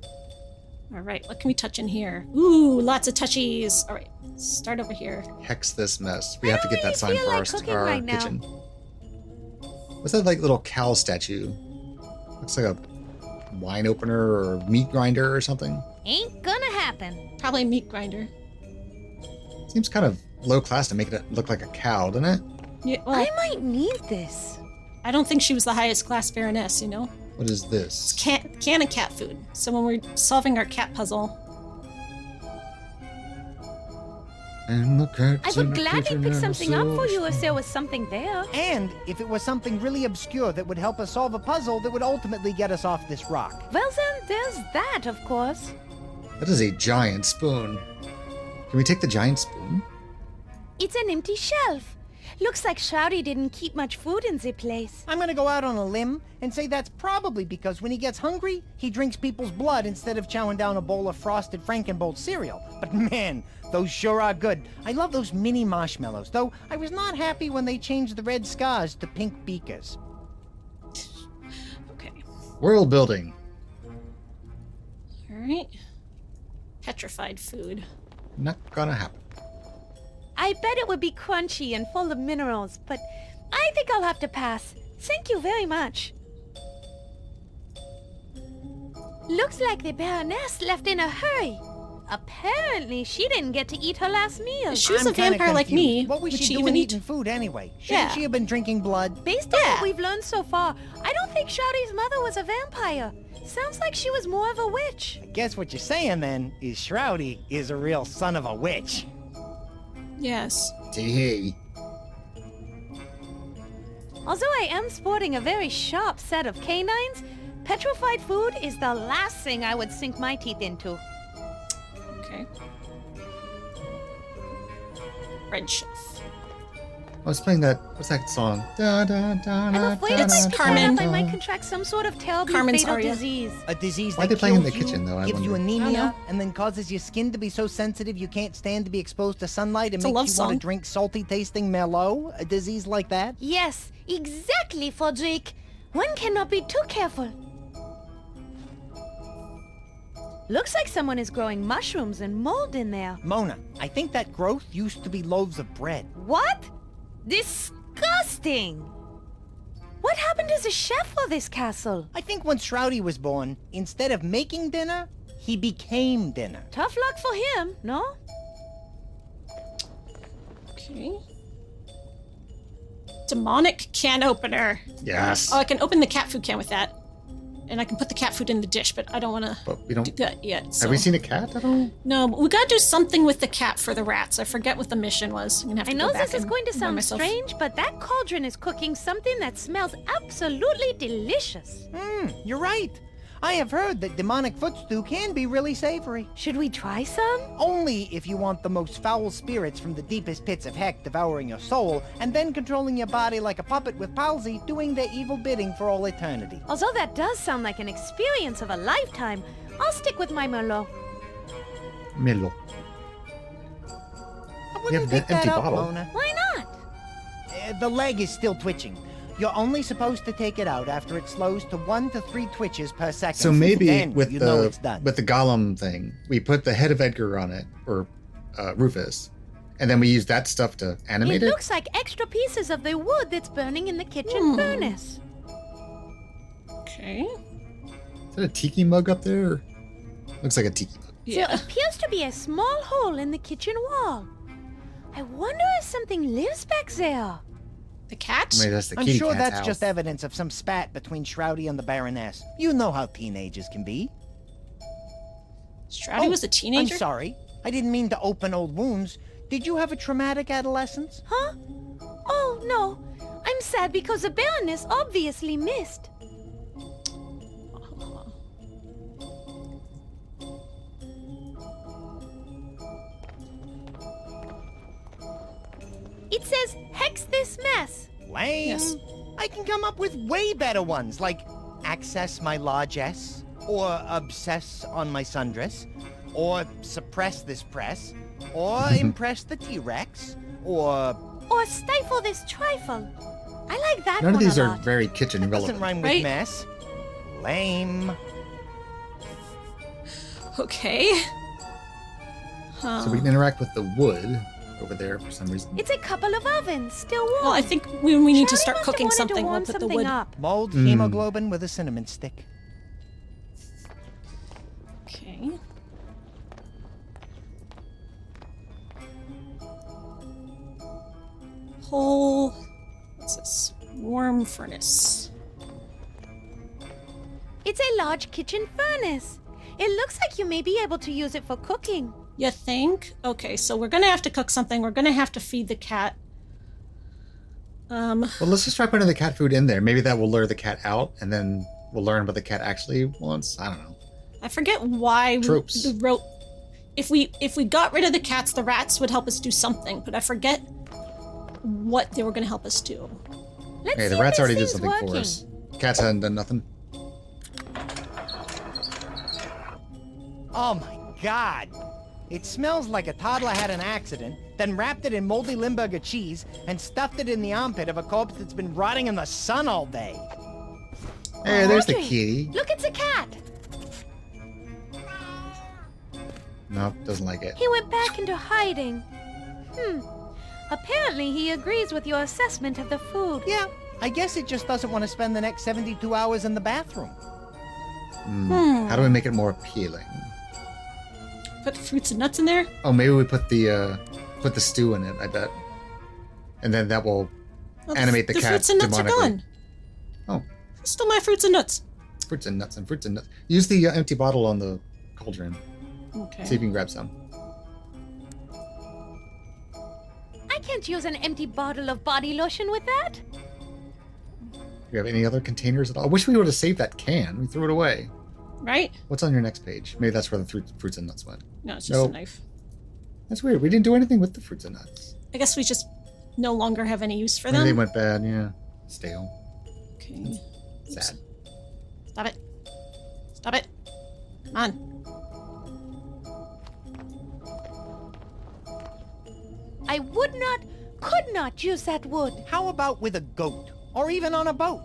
Alright, what can we touch in here? Ooh, lots of touchies. Alright, start over here. Hex this mess. We have to get that sign feel for like cooking our right now. kitchen. What's that like little cow statue? Looks like a wine opener or meat grinder or something. Ain't gonna happen. happen? Probably a meat grinder. Seems kind of low class to make it look like a cow, doesn't it? Yeah, well, I might need this. I don't think she was the highest class Baroness, you know? What is this? Can of cat food. So when we're solving our cat puzzle, And the cat's I in would the gladly kitchen pick and something up for you so if there was something there. And if it was something really obscure that would help us solve a puzzle that would ultimately get us off this rock. Well then, there's that, of course. That is a giant spoon. Can we take the giant spoon? It's an empty shelf. Looks like Shouty didn't keep much food in the place. I'm gonna go out on a limb and say that's probably because when he gets hungry, he drinks people's blood instead of chowing down a bowl of frosted Frankenbolt cereal. But man, those sure are good. I love those mini marshmallows, though I was not happy when they changed the red scars to pink beakers. okay. World building. All right. Petrified food. Not gonna happen. I bet it would be crunchy and full of minerals, but I think I'll have to pass. Thank you very much. Looks like the Baroness left in a hurry. Apparently, she didn't get to eat her last meal. She was I'm a vampire kinda like me. confused. What was Would she she doing even eat? eating food anyway? Shouldn't Yeah. she have been drinking blood? Based on Yeah. what we've learned so far, I don't think Shouty's mother was a vampire. Sounds like she was more of a witch. I guess what you're saying then is Shroudy is a real son of a witch. Yes. Tee. Although I am sporting a very sharp set of canines, petrified food is the last thing I would sink my teeth into. Okay. Red chef. I was playing that. What's that song? Da, da, da, I'm afraid if It's I pick Carmen. that up, I might contract some sort of terribly Carmen's fatal aria. disease. A disease Why are that they playing in kills the kitchen, you, though, I gives you wonder? I don't know. anemia, and then causes your skin to be so sensitive you can't stand to be exposed to sunlight and It's a makes love you song. want to drink salty-tasting Merlot? A disease like that? Yes, exactly, Frederick. One cannot be too careful. Looks like someone is growing mushrooms and mold in there. Mona, I think that growth used to be loaves of bread. What? Disgusting! What happened as a chef for this castle? I think when Shroudy was born, instead of making dinner, he became dinner. Tough luck for him, no? Okay. Demonic can opener. Yes. Oh, I can open the cat food can with that. And I can put the cat food in the dish, but I don't want to But we don't. do that yet. So. Have we seen a cat at all? No, but we gotta do something with the cat for the rats. I forget what the mission was. I'm gonna have to I go know back this is and going to remind sound myself. strange, but that cauldron is cooking something that smells absolutely delicious. You're right. I have heard that demonic foot stew can be really savory. Should we try some? Only if you want the most foul spirits from the deepest pits of heck devouring your soul, and then controlling your body like a puppet with palsy, doing their evil bidding for all eternity. Although that does sound like an experience of a lifetime, I'll stick with my Merlot. Milo. I wouldn't have pick the empty that up, bottle. Mona. Why not? The leg is still twitching. You're only supposed to take it out after it slows to 1 to 3 twitches per second. So maybe Then with you know the it's done. golem thing, we put the head of Edgar on it, or Rufus, and then we use that stuff to animate It it. looks like extra pieces of the wood that's burning in the kitchen furnace. Okay. Is that a tiki mug up there? Looks like a tiki mug. Yeah. There appears to be a small hole in the kitchen wall. I wonder if something lives back there. The cat? Maybe that's the I'm kitty sure cat's that's house. just evidence of some spat between Shroudy and the Baroness. You know how teenagers can be. Stroudy was a teenager? I'm sorry. I didn't mean to open old wounds. Did you have a traumatic adolescence? Huh? Oh, no. I'm sad because the Baroness obviously missed. It says, hex this mess. Lame. Yes. I can come up with way better ones, like access my largesse, or obsess on my sundress, or suppress this press, or impress the T-Rex, or... Or stifle this trifle. I like that None of one these a are lot. very kitchen That doesn't relevant. rhyme with Right? mess. Lame. Okay. Huh. So we can interact with the wood over there for some reason. It's a couple of ovens, still warm. Well, I think when we need to Shouty start must have cooking wanted to something, we'll warm put the something wood. up. Mulled hemoglobin with a cinnamon stick. Okay. coal. What's this? Warm furnace. It's a large kitchen furnace. It looks like you may be able to use it for cooking. You think? Okay, so we're gonna have to cook something. We're gonna have to feed the cat. Well, let's just try putting the cat food in there. Maybe that will lure the cat out, and then we'll learn what the cat actually wants. I don't know. I forget why Troops. we wrote. If we got rid of the cats, the rats would help us do something, but I forget what they were gonna help us do. Let's Okay, see the if rats this already did thing's something working. for us. Cats hadn't done nothing. Oh my god! It smells like a toddler had an accident, then wrapped it in moldy Limburger cheese and stuffed it in the armpit of a corpse that's been rotting in the sun all day. Hey, there's the Audrey, kitty. Look, it's a cat. Nope, doesn't like it. He went back into hiding. Apparently he agrees with your assessment of the food. Yeah, I guess it just doesn't want to spend the next 72 hours in the bathroom. How do we make it more appealing? Put fruits and nuts in there. Oh, maybe we put the stew in it. I bet, and then that will Well, animate the the cat fruits and nuts are demonically. gone. Oh, Still my fruits and nuts. fruits and nuts and fruits and nuts. Use the empty bottle on the cauldron. Okay. See if you can grab some. I can't use an empty bottle of body lotion with that. Do you have any other containers at all? I wish we would have saved that can. We threw it away. Right? What's on your next page? Maybe that's where the fruits and nuts went. No, it's just Nope. a knife. That's weird. We didn't do anything with the fruits and nuts. I guess we just no longer have any use for Maybe them. they went bad. Yeah, stale. Okay. Oops. Sad. Stop it. Stop it. Come on. I could not use that wood. How about with a goat? Or even on a boat?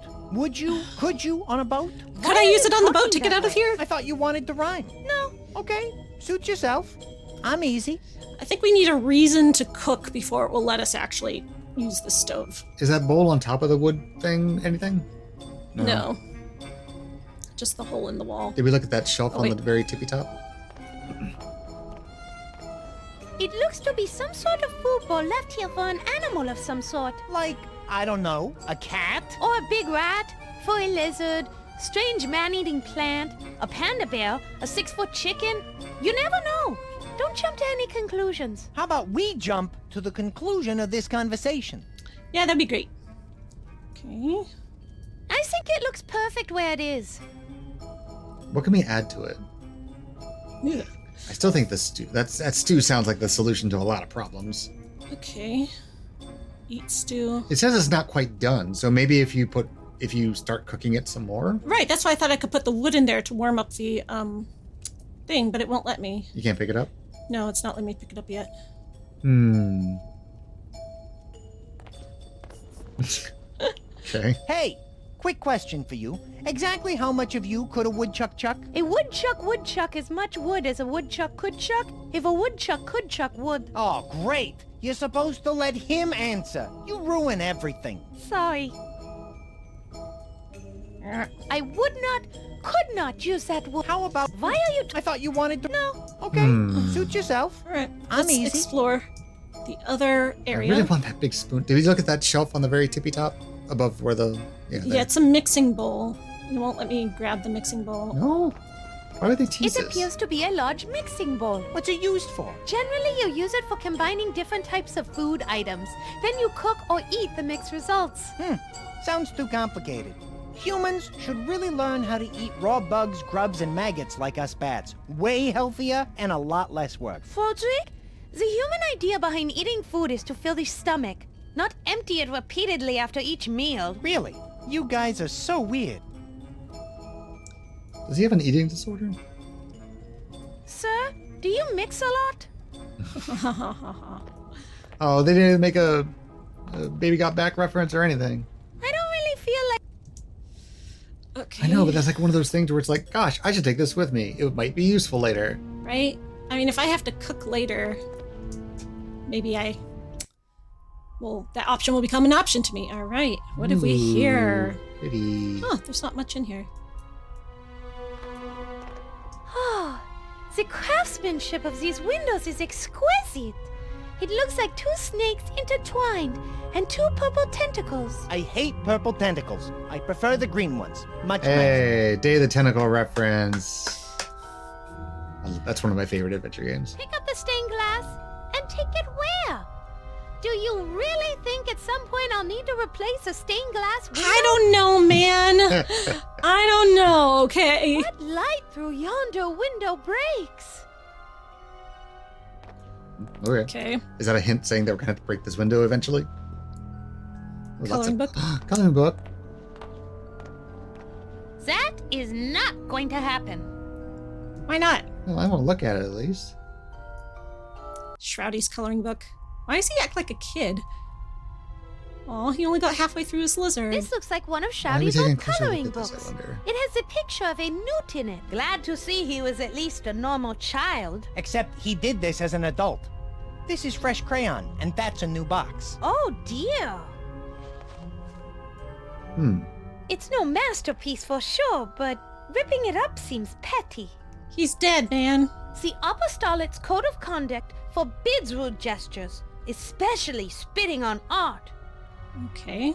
Could you on a boat? Could I use it on the boat to get out of here? I thought you wanted to rhyme. No. Okay, suit yourself. I'm easy. I think we need a reason to cook before it will let us actually use the stove. Is that bowl on top of the wood thing anything? No. Just the hole in the wall. Did we look at that shelf Oh, on the wait. very tippy top? It looks to be some sort of food bowl left here for an animal of some sort. Like, I don't know, a cat? Or a big rat, furry lizard, strange man-eating plant, a panda bear, a 6-foot chicken. You never know. Don't jump to any conclusions. How about we jump to the conclusion of this conversation? Yeah, that'd be great. Okay. I think it looks perfect where it is. What can we add to it? Yeah. I still think the stew. That stew sounds like the solution to a lot of problems. Okay. Eat stew. It says it's not quite done, so maybe if you start cooking it some more. Right, that's why I thought I could put the wood in there to warm up the thing, but it won't let me. You can't pick it up. No, it's not letting me pick it up yet. Okay. Hey, quick question for you. Exactly how much of you could a woodchuck chuck? A woodchuck would chuck as much wood as a woodchuck could chuck if a woodchuck could chuck wood. Oh, great. You're supposed to let him answer. You ruin everything. Sorry. I could not use that wood. How about... Why are you... I thought you wanted to... No. Okay, suit yourself. All right, I'm let's easy. explore the other I area. really want that big spoon. Did we look at that shelf on the very tippy top above where the Yeah, there. it's a mixing bowl. It won't let me grab the mixing bowl. No. Why would they tease It us? appears to be a large mixing bowl. What's it used for? Generally, you use it for combining different types of food items. Then you cook or eat the mixed results. Sounds too complicated. Humans should really learn how to eat raw bugs, grubs, and maggots like us bats. Way healthier and a lot less work. Frederick, the human idea behind eating food is to fill the stomach, not empty it repeatedly after each meal. Really, you guys are so weird. Does he have an eating disorder? Sir, do you mix a lot? Oh, they didn't make a Baby Got Back reference or anything. I don't really feel like... Okay. I know, but that's like one of those things where it's like, gosh, I should take this with me. It might be useful later. Right? I mean, if I have to cook later, maybe well, that option will become an option to me. All right. What have we here? Pretty. Oh, there's not much in here. Oh, the craftsmanship of these windows is exquisite. It looks like two snakes intertwined and two purple tentacles. I hate purple tentacles. I prefer the green ones. Much nicer. Hey, Day of the Tentacle reference. That's one of my favorite adventure games. Pick up the stained glass and take it where? Do you really think at some point I'll need to replace a stained glass window? I don't know, man. I don't know, okay? What light through yonder window breaks? Okay. Okay. Is that a hint saying that we're going to have to break this window eventually? Coloring book? Coloring book. That is not going to happen. Why not? Well, I want to look at it at least. Shroudy's coloring book. Why does he act like a kid? Oh, he only got halfway through his lizard. This looks like one of Why are we Shouty's taking a old closer coloring look at this, books. I wonder? It has a picture of a newt in it. Glad to see he was at least a normal child. Except he did this as an adult. This is fresh crayon, and that's a new box. Oh dear. It's no masterpiece for sure, but ripping it up seems petty. He's dead, man. The Apostolate's Code of Conduct forbids rude gestures, especially spitting on art. Okay.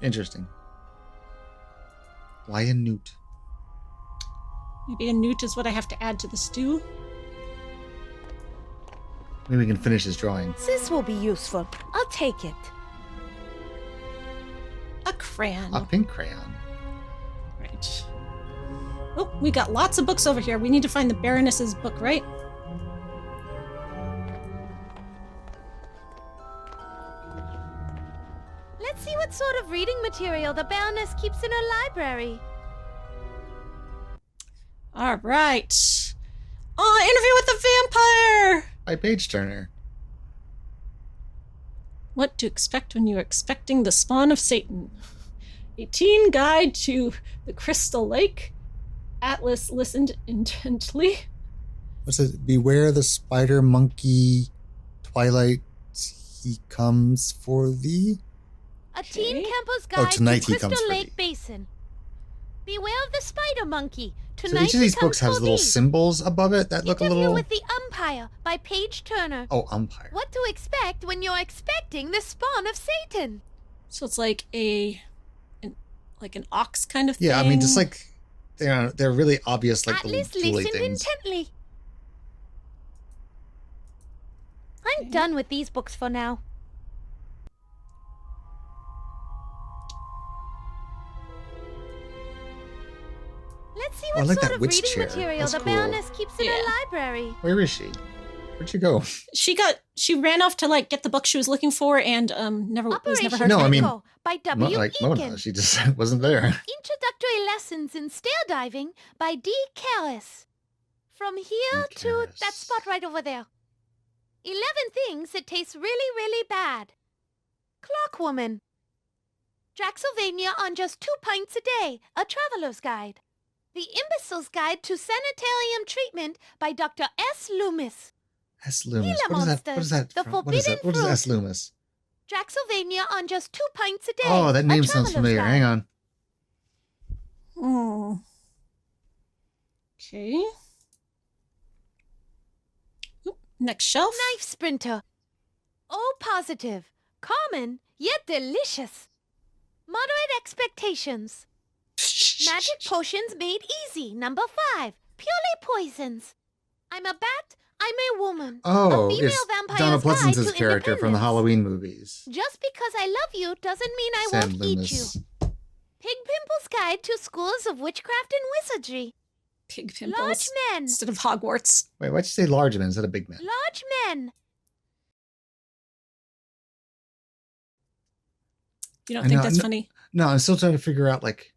Interesting. Why a newt? Maybe a newt is what I have to add to the stew. Maybe we can finish his drawing. This will be useful. I'll take it. A crayon. A pink crayon. Right. Oh, we got lots of books over here. We need to find the Baroness's book, right? Let's see what sort of reading material the Baroness keeps in her library. All right. Oh, interview with the vampire! By Page Turner. What to expect when you're expecting the spawn of Satan. A teen guide to the Crystal Lake. Atlas listened intently. What's it? Beware the spider monkey, Twilight, he comes for thee. A teen Okay. camper's Oh, guide tonight to he comes Crystal for Lake thee. Basin. Beware of the spider monkey. So Tonight each of these he comes books has for little thee. symbols above it that look a Interview little... with the Umpire by Paige Turner. Oh, umpire. What to expect when you're expecting the spawn of Satan? So it's like an ox kind of thing. Yeah, I mean, just like they're really obvious, like Atlas little jewelry listened things. intently. I'm done with these books for now. Let's see Oh, I what like sort that of witch reading chair. material That's the cool. Baroness keeps in her Yeah. library. Where is she? Where'd she go? She ran off to like get the book she was looking for and never was never Operation heard No, from. I mean, Echo by W. Like Eakin. Mona, she just wasn't there. Introductory Lessons in Stair Diving by D. Karras. From here D. to Karras. that spot right over there. 11 things that taste really, really bad. Clockwoman. Draxylvania on just 2 pints a day, a traveler's guide. The Imbecile's Guide to Sanitarium Treatment by Dr. S. Loomis. S. Loomis. Gila What is that? What monsters, is that? the from? What is that? forbidden What is fruit. S. Loomis? Draxylvania on just 2 pints a day. Oh, that a name sounds traveler's familiar. guide. Hang on. Hmm. Okay. Oop, next shelf. Knife Sprinter. Oh, positive. Common, yet delicious. Moderate expectations. Magic potions made easy. Number 5. Purely poisons. I'm a bat. I'm a woman. Oh, a female it's vampire's Donna guide Pleasance's to character from the independence. Halloween movies. Just because I love you doesn't mean I Sam won't eat you. Loomis. Pig Pimple's Guide to Schools of Witchcraft and Wizardry. Pig pimples. Large men. Instead of Hogwarts. Wait, why'd you say large man instead of big man? Large men. You don't I think know, that's no- funny? No, I'm still trying to figure out, like...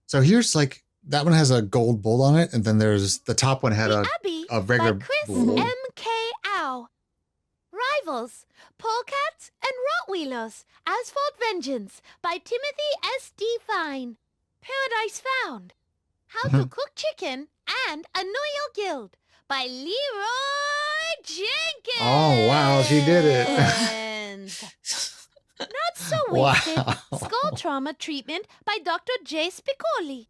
So here's, like... That one has a gold bull on it, and then there's... The top one had The a Abbey a regular by Chris bull. M.K. Ow. Rivals, Polecats, and Rottweilers. Asphalt Vengeance by Timothy S.D. Fine. Paradise Found. How to Cook Chicken and Annoy Your Guild by Leroy Jenkins. Oh, wow, she did it. Not so wasted. Wow. Skull Trauma Treatment by Dr. J. Spicoli.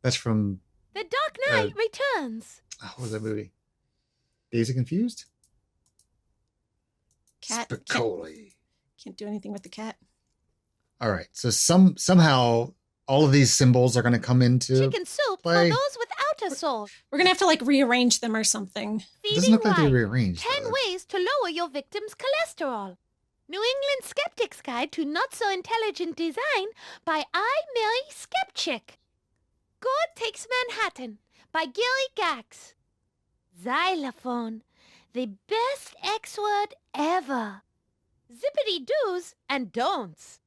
That's from... The Dark Knight Returns. What was that movie? Daisy confused? Cat. Spicoli. Can't do anything with the cat. All right. So somehow all of these symbols are going to come into Chicken soup play. for those without a soul. We're gonna have to like rearrange them or something. It doesn't Feeding look like they right. rearranged. 10 though. ways to lower your victim's cholesterol. New England Skeptic's Guide to Not So Intelligent Design by I. Mary Skepchick. God Takes Manhattan by Gilly Gax. Xylophone, the best X word ever. Zippity do's and don'ts.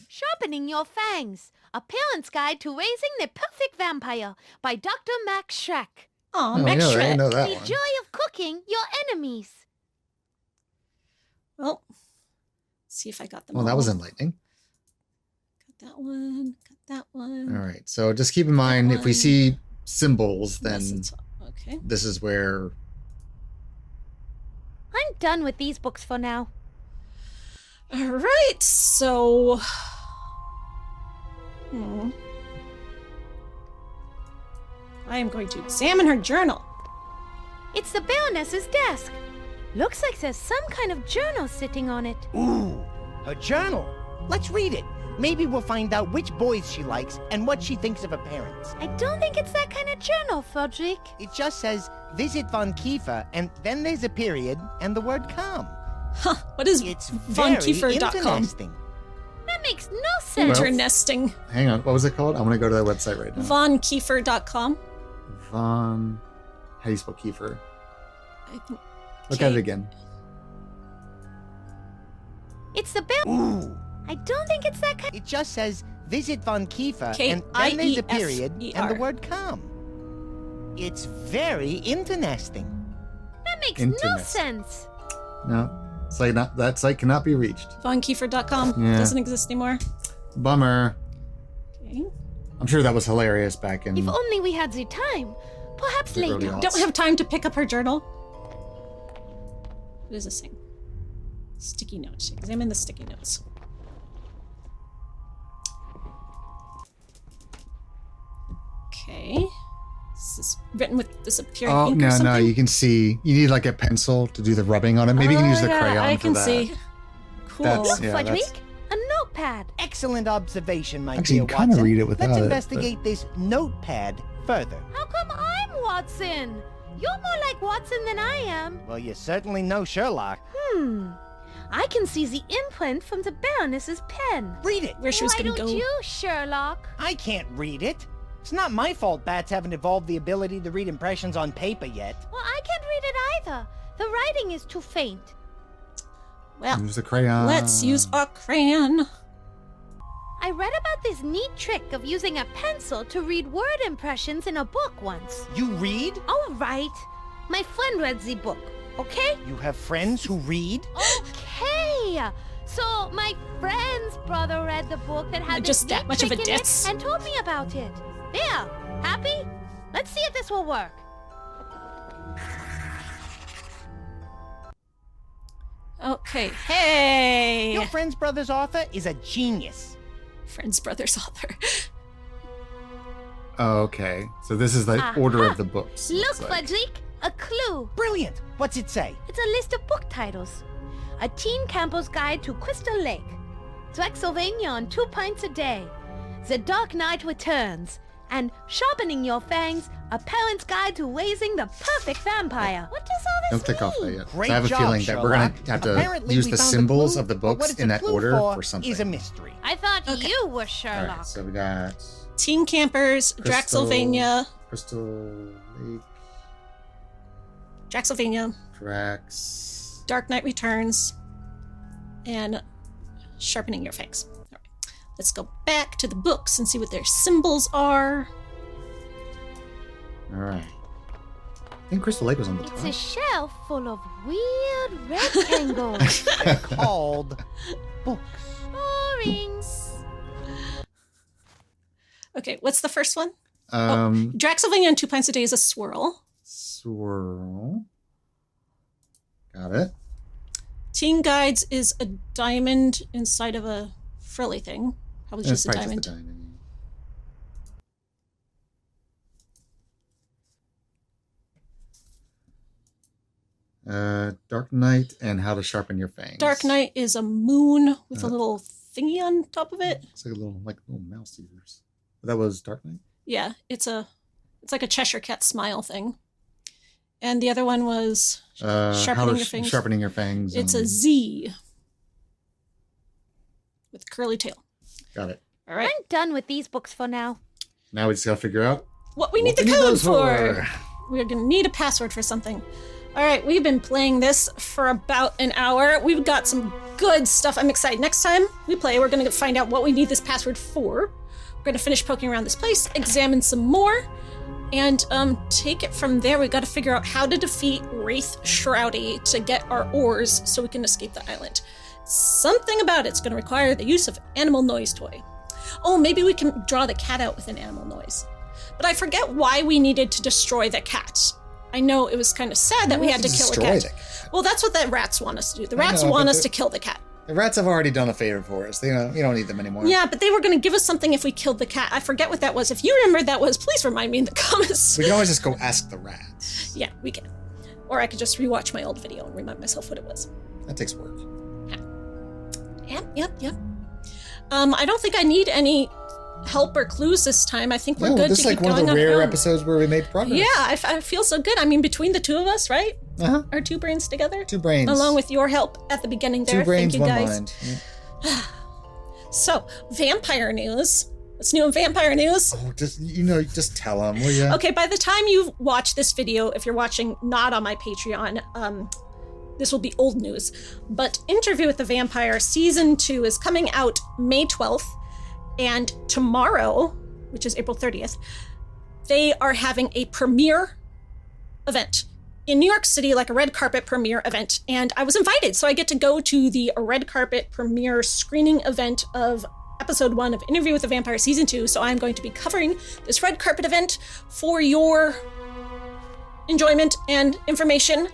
Sharpening Your Fangs, a parent's guide to raising the perfect vampire by Dr. Max Schreck. Oh, Oh, Max I Shrek. know that The one. joy of cooking your enemies. Well, let's see if I got them Well, that all. was enlightening. Got that one. Got that one. All right. So just keep in mind, if we one. see symbols, then Unless it's- okay. this is where. I'm done with these books for now. All right. So. I am going to examine her journal. It's the Baroness's desk. Looks like there's some kind of journal sitting on it. Ooh, her journal. Let's read it. Maybe we'll find out which boys she likes and what she thinks of her parents. I don't think it's that kind of journal, Frederick. It just says, visit Von Kiefer, and then there's a period and the word come. Huh. What is It's very Vampyre.com? interesting. That makes no sense. Well- Internesting. Hang on. What was it called? I'm going to go to that website right now. Vampyre.com. Von. How do you spell Kiefer? I think Look at it again. It's the Bar- Ooh. I don't think it's that kind. It just says, visit Von Kiefer, and then there's a period and the K-I-E-F-E-R. word come. It's very interesting. That makes no Internet. sense. No. That site cannot be reached. Vampyre.com Yeah. doesn't exist anymore. Bummer. Okay. I'm sure that was hilarious back in. If only we had the time. Perhaps The early later. aughts. Don't have time to pick up her journal. What is this thing? Sticky notes. Examine the sticky notes. Okay. This is written with disappearing Oh ink or no, something. no! You can see. You need like a pencil to do the rubbing on it. Maybe you can use the yeah, crayon I for can that. see. Cool. That's- Look, yeah, Frederick, a notepad. Excellent observation, my Actually, dear you kinda Watson. read it without Let's it, investigate this notepad further. How come I'm Watson? You're more like Watson than I am. Well, you certainly know Sherlock. I can see the imprint from the Baroness's pen. Read it. Where she was Why gonna don't go. you, Sherlock? I can't read it. It's not my fault bats haven't evolved the ability to read impressions on paper yet. Well, I can't read it either. The writing is too faint. Well, Use the crayon. let's use our crayon. I read about this neat trick of using a pencil to read word impressions in a book once. You read? All right. My friend read the book, okay? You have friends who read? Okay. So my friend's brother read the book that had Just this that neat much of a trick in it diss? and told me about it. There. Happy? Let's see if this will work. Okay. Hey! Your friend's brother's author is a genius. Friend's brother's author. Oh, okay. So this is the Aha. order of the books. Look, looks like. Frederick, a clue. Brilliant. What's it say? It's a list of book titles. A Teen Camper's Guide to Crystal Lake. Drexylvania on 2 pints a day. The Dark Knight Returns. And Sharpening Your Fangs, a parent's guide to raising the perfect vampire. What does all Don't this click off mean? that yet. Great I have a job, feeling that we're Sherlock. gonna have to Apparently use we the found a symbols clue, of the but what books it's in a that clue order for for something. is a mystery. I thought Okay. you were All Sherlock. right, so we got Teen Campers, Crystal- Draxylvania, Crystal Lake, Draxylvania, Drax. Dark Knight Returns, and Sharpening Your Fangs. All right. Let's go back to the books and see what their symbols are. All right. I think Crystal Lake was on the It's a top. shelf full of weird rectangles. They're called books. Rings. Okay, what's the first one? Um, Draxylvania on 2 pints a day is a swirl. swirl. Got it. Teen Guides is a diamond inside of a frilly thing. Probably That's just a probably diamond. just a diamond. Dark Knight and How to Sharpen Your Fangs. Dark Knight is a moon with a little thingy on top of it. It's like little mouse ears. That was Dark Knight? Yeah, it's like a Cheshire Cat smile thing. And the other one was Sharpening Your Fangs. Sharpening Your Fangs. It's a Z with curly tail. Got it. All right. I'm done with these books for now. Now we just gotta figure out What we need the code for. We're going to need a password for something. All right, we've been playing this for about an hour. We've got some good stuff. I'm excited. Next time we play, we're going to find out what we need this password for. We're going to finish poking around this place, examine some more, and take it from there. We've got to figure out how to defeat Wraith Shroudy to get our ores so we can escape the island. Something about it's going to require the use of animal noise toy. Oh, maybe we can draw the cat out with an animal noise. But I forget why we needed to destroy the cat. I know it was kind of sad that we had to kill a cat. Well, that's what the rats want us to do. The rats want us to kill the cat. The rats have already done a favor for us. You don't need them anymore. Yeah, but they were going to give us something if we killed the cat. I forget what that was. If you remember that was, please remind me in the comments. We can always just go ask the rats. Yeah, we can. Or I could just rewatch my old video and remind myself what it was. That takes work. Yep. I don't think I need any help or clues this time. I think we're good this to is keep like one going of the on rare our own. episodes where we made progress. Yeah, I feel so good. I mean, between the two of us, right? Uh-huh. Our two brains together. 2 brains. Along with your help at the beginning there. Two brains, Thank you, one guys. mind. Yeah. So, vampire news. What's new in vampire news? Oh, just tell them, will you? Okay, by the time you watch this video, if you're watching not on my Patreon, this will be old news. But Interview with the Vampire Season 2 is coming out May 12th. And tomorrow, which is April 30th, they are having a premiere event in New York City, like a red carpet premiere event. And I was invited, so I get to go to the red carpet premiere screening event of episode 1 of Interview with the Vampire Season 2. So I'm going to be covering this red carpet event for your enjoyment and information.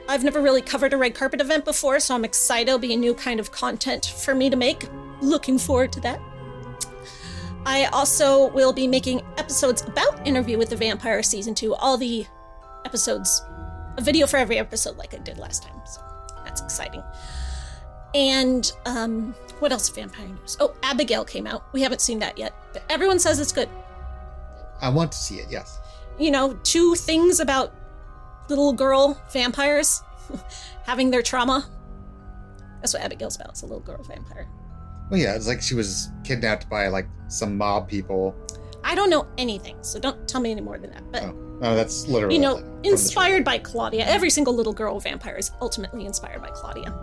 I've never really covered a red carpet event before, so I'm excited. It'll be a new kind of content for me to make. Looking forward to that. I also will be making episodes about Interview with the Vampire Season 2. All the episodes, a video for every episode like I did last time. So that's exciting. And what else vampire news? Oh, Abigail came out. We haven't seen that yet, but everyone says it's good. I want to see it, yes. 2 things about little girl vampires having their trauma. That's what Abigail's about. It's a little girl vampire. Well, yeah, it's like she was kidnapped by like some mob people. I don't know anything, so don't tell me any more than that. But No, that's literally inspired by Claudia. Every single little girl vampire is ultimately inspired by Claudia.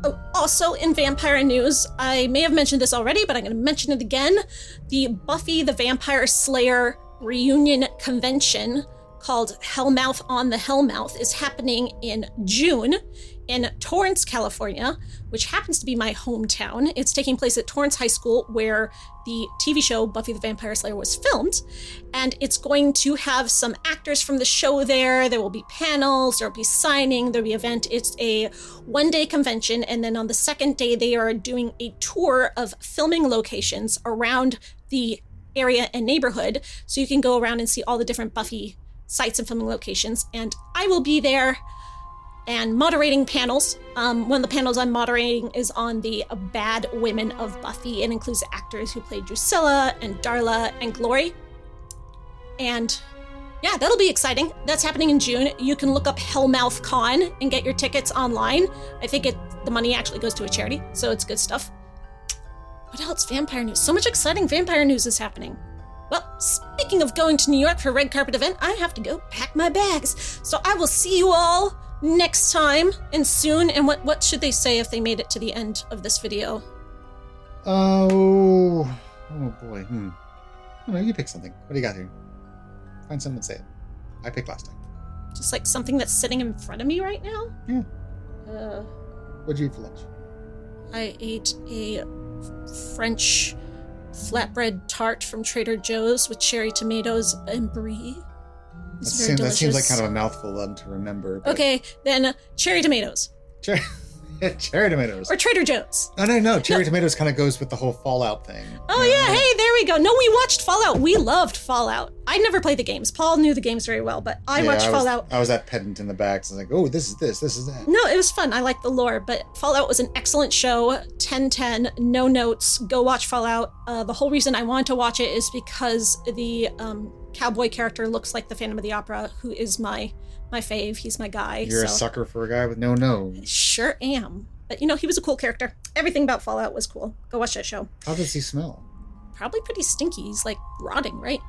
Oh, also in vampire news, I may have mentioned this already, but I'm going to mention it again. The Buffy the Vampire Slayer reunion convention called Hellmouth on the Hellmouth is happening in June in Torrance, California, which happens to be my hometown. It's taking place at Torrance High School, where the TV show Buffy the Vampire Slayer was filmed. And it's going to have some actors from the show there. There will be panels, there will be signing, there'll be event. It's a 1-day convention. And then on the second day, they are doing a tour of filming locations around the area and neighborhood. So you can go around and see all the different Buffy sites and filming locations. And I will be there and moderating panels. One of the panels I'm moderating is on the Bad Women of Buffy. It includes the actors who played Drusilla and Darla and Glory. And yeah, that'll be exciting. That's happening in June. You can look up Hellmouth Con and get your tickets online. I think the money actually goes to a charity, so it's good stuff. What else? Vampire news. So much exciting vampire news is happening. Well, speaking of going to New York for a red carpet event, I have to go pack my bags. So I will see you all next time and soon. And what should they say if they made it to the end of this video? Oh boy. No, you pick something. What do you got here? Find something and say it. I picked last time. Just like something that's sitting in front of me right now? Yeah. What'd you eat for lunch? I ate a French flatbread tart from Trader Joe's with cherry tomatoes and brie. That seems like kind of a mouthful to remember. But... Okay, then cherry tomatoes. Cherry tomatoes. Or Trader Joe's. Oh, no. Cherry tomatoes kind of goes with the whole Fallout thing. Oh, yeah. Hey, there we go. No, we watched Fallout. We loved Fallout. I never played the games. Paul knew the games very well, but I watched Fallout. I was that pedant in the back. So I was like, oh, this is that. No, it was fun. I liked the lore, but Fallout was an excellent show. 10/10, no notes. Go watch Fallout. The whole reason I wanted to watch it is because the cowboy character looks like the Phantom of the Opera, who is my fave. He's my guy. You're a sucker for a guy with no nose. Sure am. But he was a cool character. Everything about Fallout was cool. Go watch that show. How does he smell? Probably pretty stinky. He's like rotting, right?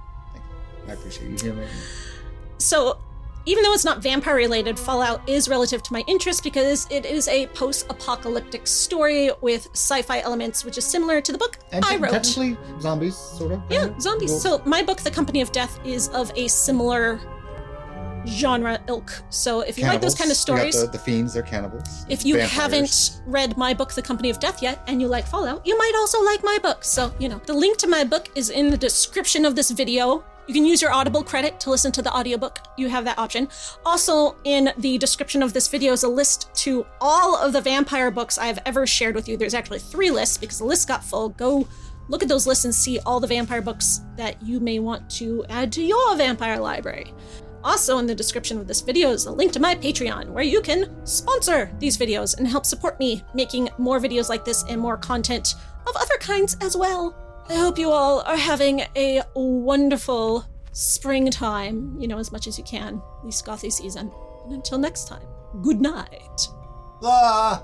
I appreciate you hearing me. So, even though it's not vampire related, Fallout is relative to my interest because it is a post-apocalyptic story with sci-fi elements, which is similar to the book And I wrote. technically zombies, sort of. Yeah, zombies. Cool. So my book, The Company of Death, is of a similar genre ilk. So if you like those kind of stories, You got the fiends, they're cannibals. if you Vampires. haven't read my book, The Company of Death yet, and you like Fallout, you might also like my book. So, the link to my book is in the description of this video. You can use your Audible credit to listen to the audiobook. You have that option. Also, in the description of this video is a list to all of the vampire books I've ever shared with you. There's actually 3 lists because the list got full. Go look at those lists and see all the vampire books that you may want to add to your vampire library. Also, in the description of this video is a link to my Patreon, where you can sponsor these videos and help support me making more videos like this and more content of other kinds as well. I hope you all are having a wonderful springtime, as much as you can, this Gothy season. And until next time, good night. Ah!